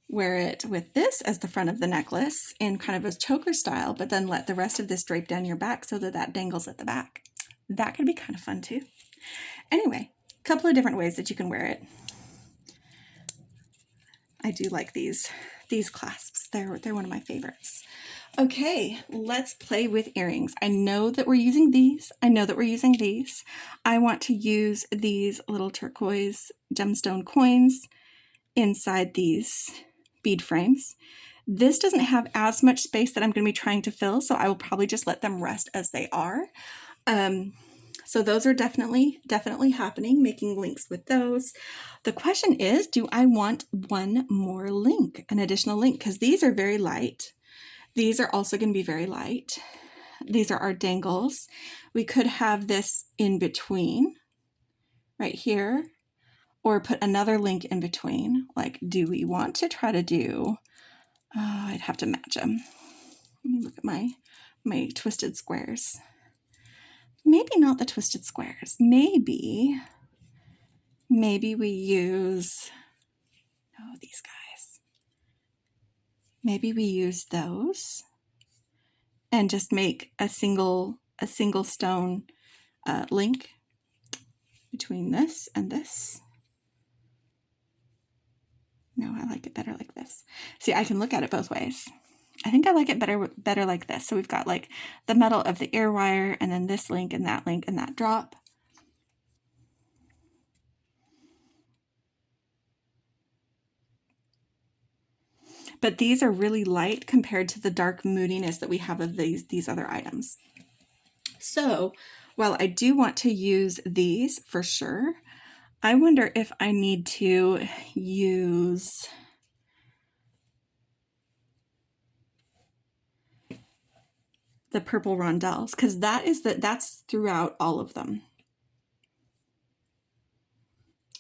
wear it with this as the front of the necklace in kind of a choker style, but then let the rest of this drape down your back so that that dangles at the back. That could be kind of fun too. Anyway, a couple of different ways that you can wear it. I do like these clasps. They're one of my favorites. Okay, let's play with earrings. I know that we're using these. I want to use these little turquoise gemstone coins inside these bead frames. This doesn't have as much space that I'm going to be trying to fill, so I will probably just let them rest as they are. So those are definitely happening, making links with those. The question is, do I want one more link, an additional link? Because these are very light. These are also going to be very light. These are our dangles. We could have this in between, right here, or put another link in between. Like, do we want to try to do, I'd have to match them. Let me look at my twisted squares. Maybe not the twisted squares. Maybe we use, these guys. Maybe we use those and just make a single stone link between this and this. No, I like it better like this. See, I can look at it both ways. I think I like it better like this. So we've got like the metal of the ear wire and then this link and that drop. But these are really light compared to the dark moodiness that we have of these other items. So while I do want to use these for sure, I wonder if I need to use the purple rondelles, because that's throughout all of them.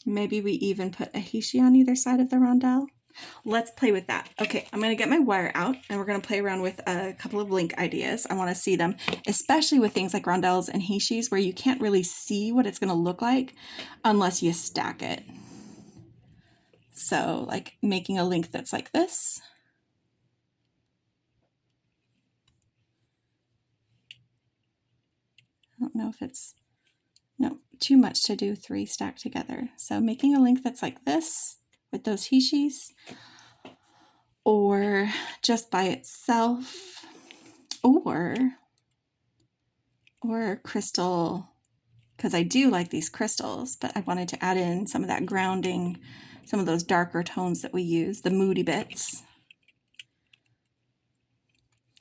Maybe we even put a heishi on either side of the rondelle. Let's play with that. Okay, I'm going to get my wire out and we're going to play around with a couple of link ideas. I want to see them, especially with things like rondelles and heishis where you can't really see what it's going to look like unless you stack it. So like making a link that's like this. I don't know if it's, no, too much to do 3 stacked together. So making a link that's like this with those heishis, or just by itself, or crystal, because I do like these crystals, but I wanted to add in some of that grounding, some of those darker tones that we use, the moody bits.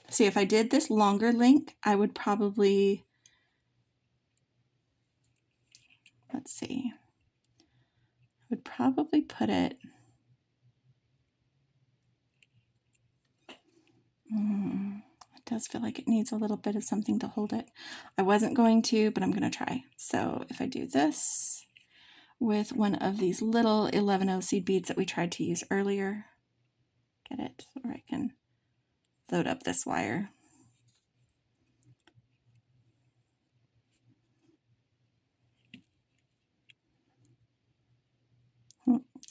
See, if I did this longer link, I would probably, let's see, I would probably put it, It does feel like it needs a little bit of something to hold it. I wasn't going to, but I'm going to try. So if I do this with one of these little 11-0 seed beads that we tried to use earlier, get it, or I can load up this wire.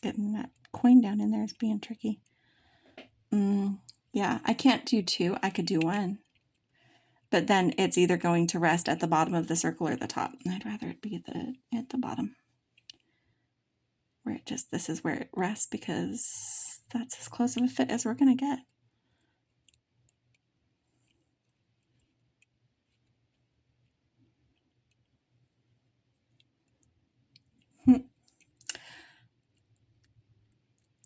Getting that coin down in there is being tricky. Yeah, I can't do two. I could do one. But then it's either going to rest at the bottom of the circle or the top. I'd rather it be at the bottom. Where it just, this is where it rests, because that's as close of a fit as we're going to get.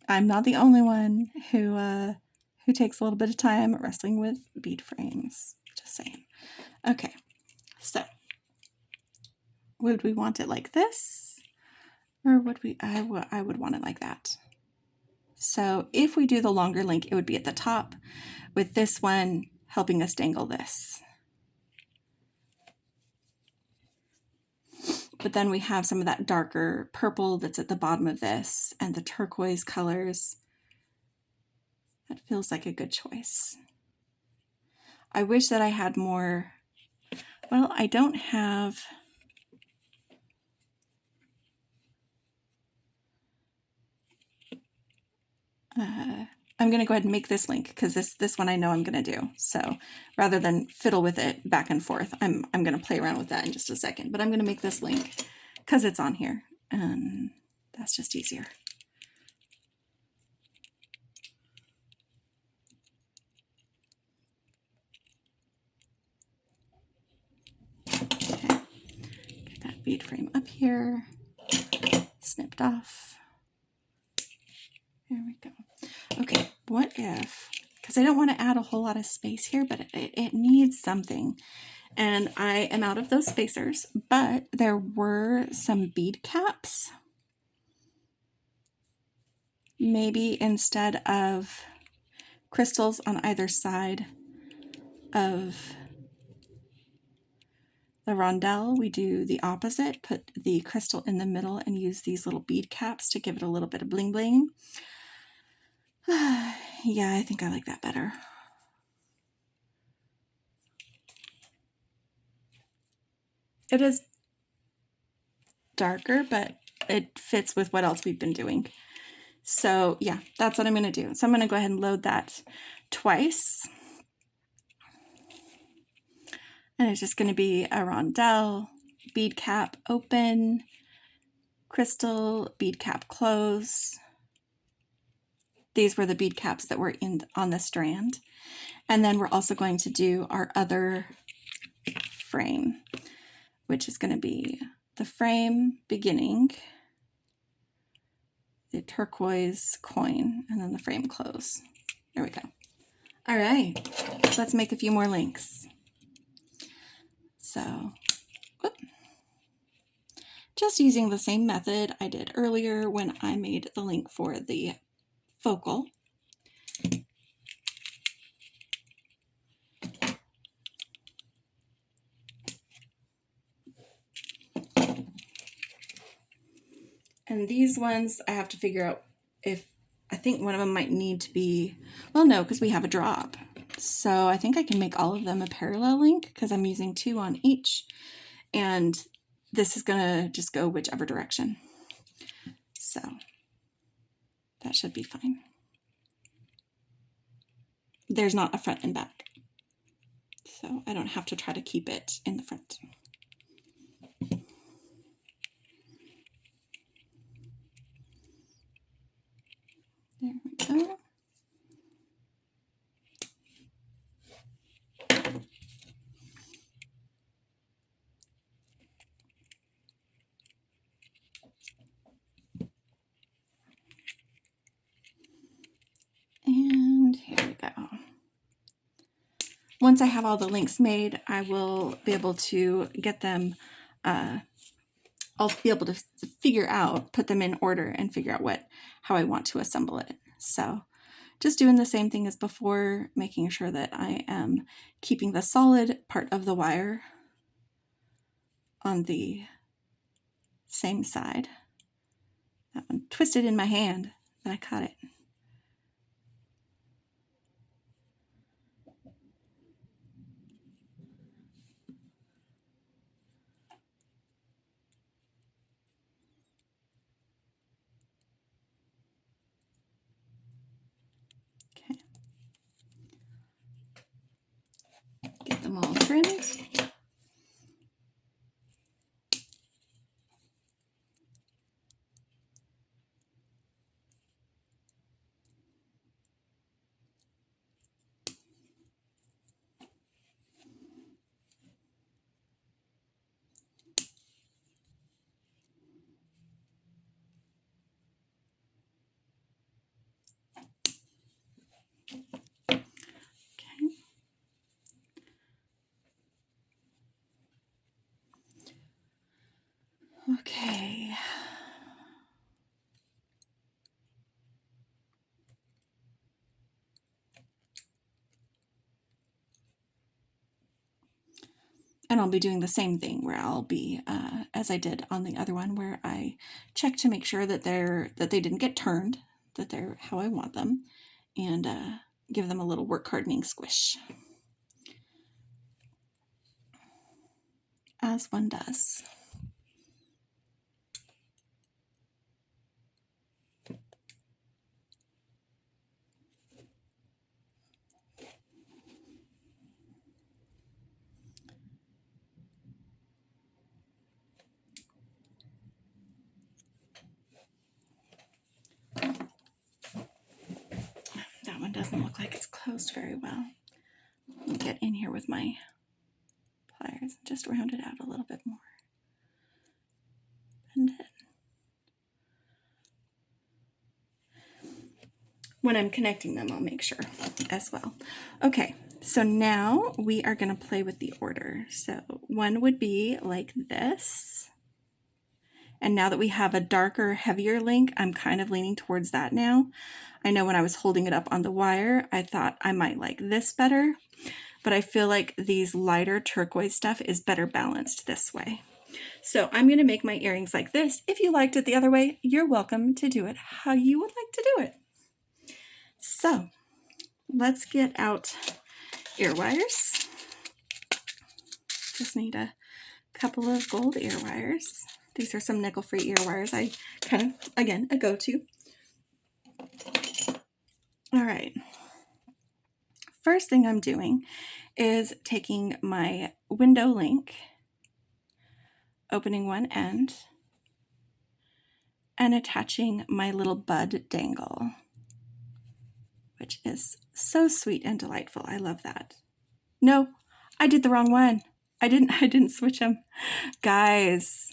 I'm not the only one who takes a little bit of time wrestling with bead frames. Just saying. Okay, so would we want it like this, or would we? I would want it like that. So if we do the longer link, it would be at the top, with this one helping us dangle this. But then we have some of that darker purple that's at the bottom of this, and the turquoise colors. That feels like a good choice. I wish that I had more. Well, I don't have. I'm going to go ahead and make this link, because this one I know I'm going to do. So rather than fiddle with it back and forth, I'm going to play around with that in just a second. But I'm going to make this link because it's on here, and that's just easier. Okay, get that bead frame up here, snipped off. There we go. Okay, what if, because I don't want to add a whole lot of space here, but it needs something. And I am out of those spacers, but there were some bead caps. Maybe instead of crystals on either side of the rondelle, we do the opposite, put the crystal in the middle and use these little bead caps to give it a little bit of bling bling. Yeah, I think I like that better. It is darker, but it fits with what else we've been doing. So yeah, that's what I'm going to do. So I'm going to go ahead and load that twice. And it's just going to be a rondelle, bead cap open, crystal, bead cap close. These were the bead caps that were on the strand. And then we're also going to do our other frame, which is going to be the frame beginning, the turquoise coin, and then the frame close. There we go. All right, let's make a few more links. So, just using the same method I did earlier when I made the link for the focal. And these ones I have to figure out if, I think one of them might need to be, well, no, because we have a drop. So I think I can make all of them a parallel link because I'm using 2 on each. And this is going to just go whichever direction. So that should be fine. There's not a front and back, so I don't have to try to keep it in the front. There we go. And here we go. Once I have all the links made, I will be able to get them, I'll be able to figure out, put them in order and figure out how I want to assemble it. So just doing the same thing as before, making sure that I am keeping the solid part of the wire on the same side. That one twisted in my hand, but I caught it. Okay. Get them all trimmed. Okay. And I'll be doing the same thing where I'll be, as I did on the other one, where I check to make sure that they didn't get turned, that they're how I want them, and give them a little work hardening squish, as one does. That one doesn't look like it's closed very well. I'll get in here with my pliers and just round it out a little bit more. And then when I'm connecting them, I'll make sure as well. Okay, so now we are going to play with the order. So one would be like this. And now that we have a darker, heavier link, I'm kind of leaning towards that now. I know when I was holding it up on the wire, I thought I might like this better, but I feel like these lighter turquoise stuff is better balanced this way. So I'm going to make my earrings like this. If you liked it the other way, you're welcome to do it how you would like to do it. So let's get out ear wires. Just need a couple of gold ear wires. These are some nickel-free ear wires. I kind of, again, a go-to. All right. First thing I'm doing is taking my window link, opening one end, and attaching my little bud dangle, which is so sweet and delightful. I love that. No, I did the wrong one. I didn't switch them. Guys.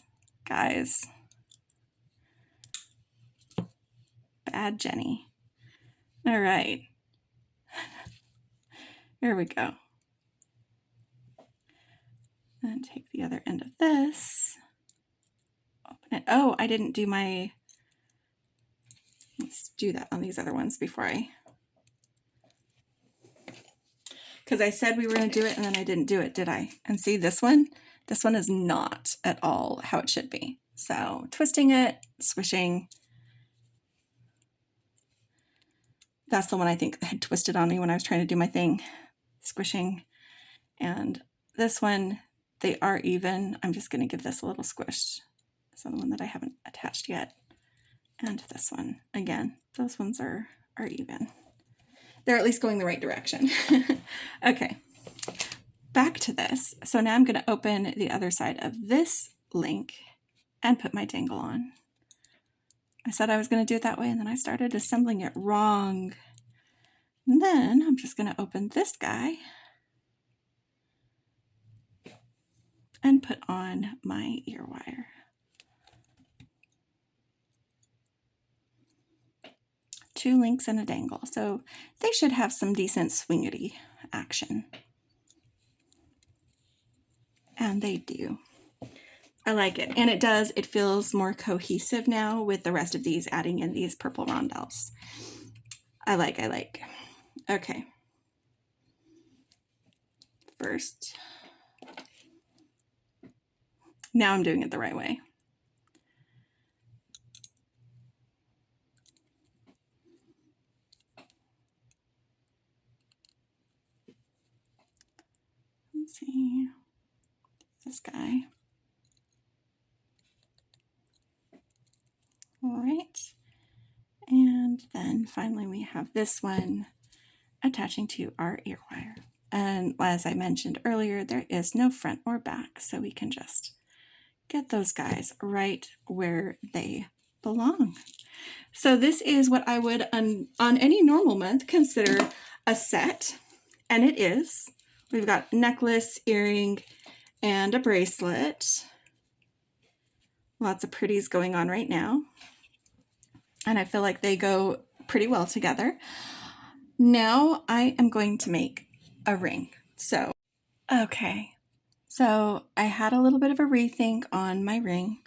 Bad Jenny. All right. Here we go. And take the other end of this. Open it. Oh, I didn't do my... Let's do that on these other ones before I... Because I said we were going to do it and then I didn't do it, did I? And see this one? This one is not at all how it should be. So twisting it, swishing. That's the one I think had twisted on me when I was trying to do my thing. Squishing. And this one, they are even. I'm just going to give this a little squish. This is the one that I haven't attached yet. And this one. Again, those ones are even. They're at least going the right direction. Okay. Back to this. So now I'm going to open the other side of this link and put my dangle on. I said I was going to do it that way, and then I started assembling it wrong. And then I'm just going to open this guy and put on my ear wire. Two links and a dangle. So they should have some decent swingity action. And they do. I like it. And it feels more cohesive now with the rest of these, adding in these purple rondelles. I like. Okay. First. Now I'm doing it the right way. Let's see. This guy. All right. And then finally we have this one attaching to our ear wire. And as I mentioned earlier, there is no front or back, so we can just get those guys right where they belong. So this is what I would, on any normal month, consider a set, and it is. We've got necklace, earring, and a bracelet. Lots of pretties going on right now, and I feel like they go pretty well together. Now I am going to make a ring. Okay, so I had a little bit of a rethink on my ring.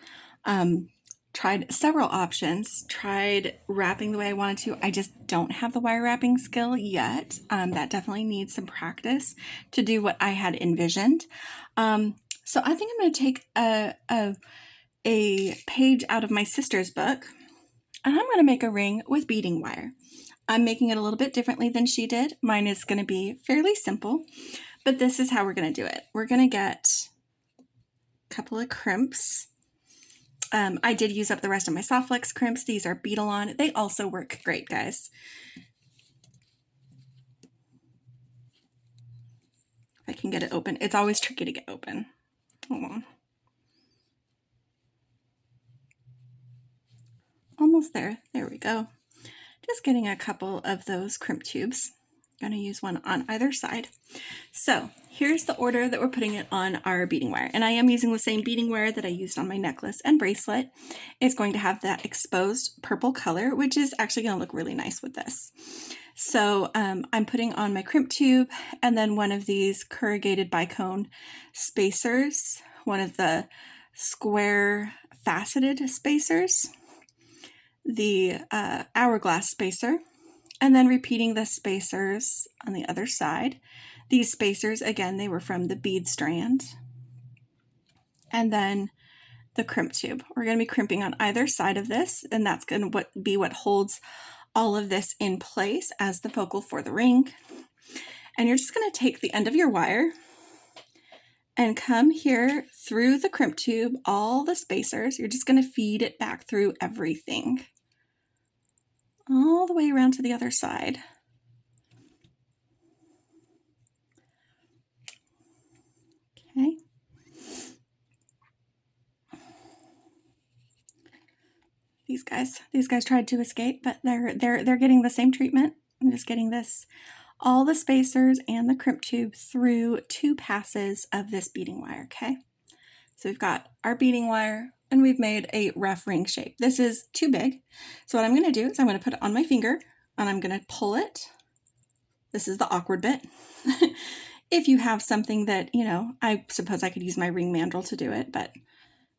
Tried several options, tried wrapping the way I wanted to. I just don't have the wire wrapping skill yet. That definitely needs some practice to do what I had envisioned. So I think I'm going to take a page out of my sister's book, and I'm going to make a ring with beading wire. I'm making it a little bit differently than she did. Mine is going to be fairly simple, but this is how we're going to do it. We're going to get a couple of crimps. I did use up the rest of my soft flex crimps. These are Beadalon. They also work great, guys. If I can get it open. It's always tricky to get open. Hold on. Almost there. There we go. Just getting a couple of those crimp tubes. I'm going to use one on either side. So here's the order that we're putting it on our beading wire. And I am using the same beading wire that I used on my necklace and bracelet. It's going to have that exposed purple color, which is actually going to look really nice with this. So I'm putting on my crimp tube and then one of these corrugated bicone spacers, one of the square faceted spacers, the hourglass spacer, and then repeating the spacers on the other side. These spacers, again, they were from the bead strand. And then the crimp tube. We're going to be crimping on either side of this, and that's going to be what holds all of this in place as the focal for the ring. And you're just going to take the end of your wire and come here through the crimp tube, all the spacers. You're just going to feed it back through everything, all the way around to the other side. Okay. These guys tried to escape, but they're getting the same treatment. I'm just getting this, all the spacers and the crimp tube through 2 passes of this beading wire, okay? So we've got our beading wire and we've made a rough ring shape. This is too big. So what I'm going to do is I'm going to put it on my finger and I'm going to pull it. This is the awkward bit. If you have something that, you know, I suppose I could use my ring mandrel to do it, but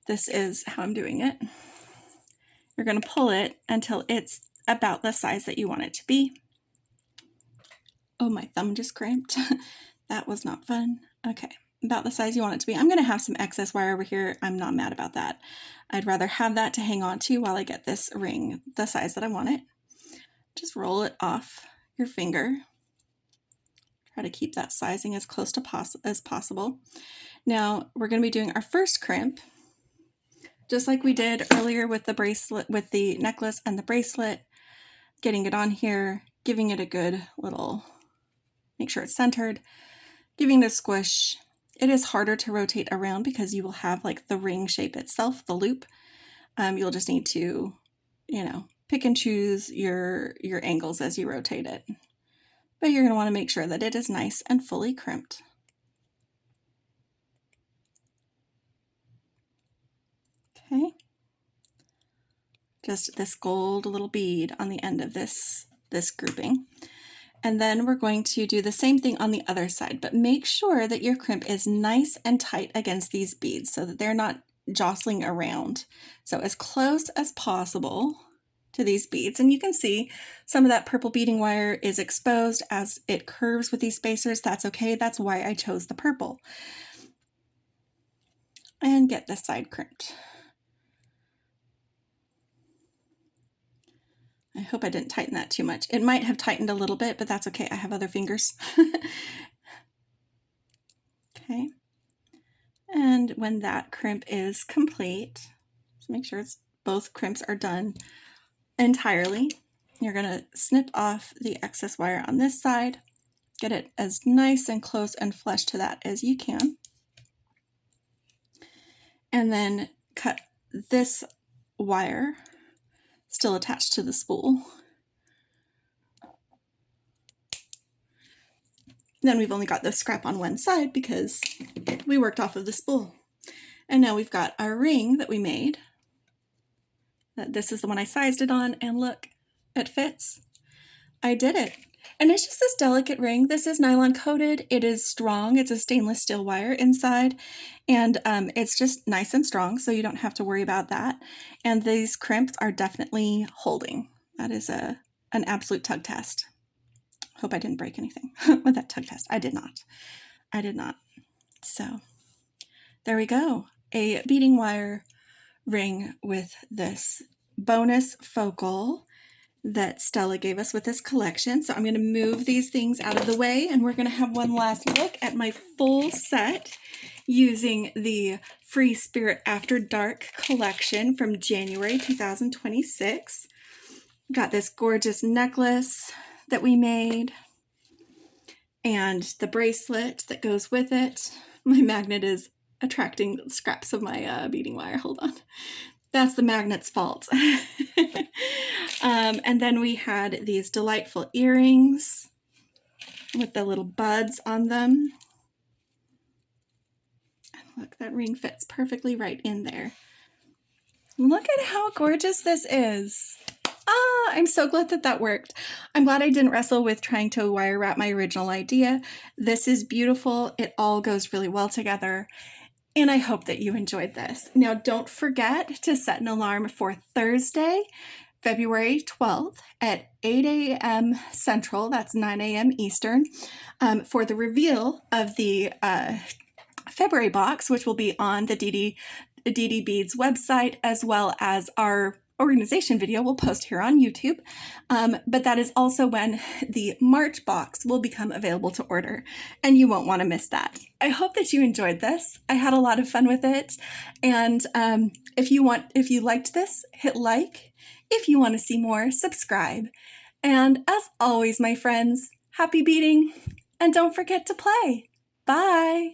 this is how I'm doing it. You're going to pull it until it's about the size that you want it to be. Oh, my thumb just cramped. That was not fun. Okay, about the size you want it to be. I'm going to have some excess wire over here. I'm not mad about that. I'd rather have that to hang on to while I get this ring the size that I want it. Just roll it off your finger. Try to keep that sizing as close to as possible. Now we're going to be doing our first crimp, just like we did earlier with the bracelet, with the necklace and the bracelet, getting it on here, giving it a good little, make sure it's centered, giving it a squish. It is harder to rotate around because you will have like the ring shape itself, the loop. You'll just need to, you know, pick and choose your angles as you rotate it. But you're going to want to make sure that it is nice and fully crimped. Okay. Just this gold little bead on the end of this grouping. And then we're going to do the same thing on the other side, but make sure that your crimp is nice and tight against these beads so that they're not jostling around. So as close as possible to these beads. And you can see some of that purple beading wire is exposed as it curves with these spacers. That's okay. That's why I chose the purple. And get this side crimped. I hope I didn't tighten that too much. It might have tightened a little bit, but that's okay. I have other fingers. Okay. And when that crimp is complete, just make sure both crimps are done entirely. You're going to snip off the excess wire on this side, get it as nice and close and flush to that as you can, and then cut this wire still attached to the spool. Then we've only got the scrap on one side because we worked off of the spool. And now we've got our ring that we made. This is the one I sized it on, and look, it fits. I did it. And it's just this delicate ring. This is nylon coated. It is strong. It's a stainless steel wire inside, and it's just nice and strong, so you don't have to worry about that. And these crimps are definitely holding. That is an absolute tug test. Hope I didn't break anything with that tug test. I did not. I did not. So there we go. A beading wire ring with this bonus focal that Stella gave us with this collection. So I'm going to move these things out of the way, and we're going to have one last look at my full set using the Free Spirit After Dark collection from January 2026. Got this gorgeous necklace that we made and the bracelet that goes with it. My magnet is attracting scraps of my beading wire. Hold on. That's the magnet's fault. And then we had these delightful earrings with the little buds on them. And look, that ring fits perfectly right in there. Look at how gorgeous this is. Ah, I'm so glad that that worked. I'm glad I didn't wrestle with trying to wire wrap my original idea. This is beautiful. It all goes really well together. And I hope that you enjoyed this. Now, don't forget to set an alarm for Thursday, February 12th at 8 a.m. Central, that's 9 a.m. Eastern, for the reveal of the February box, which will be on the Didi Beads website, as well as our organization video we'll post here on YouTube. But that is also when the March box will become available to order, and you won't want to miss that. I hope that you enjoyed this. I had a lot of fun with it, and if you liked this, hit like. If you want to see more, subscribe. And as always, my friends, happy beading, and don't forget to play. Bye!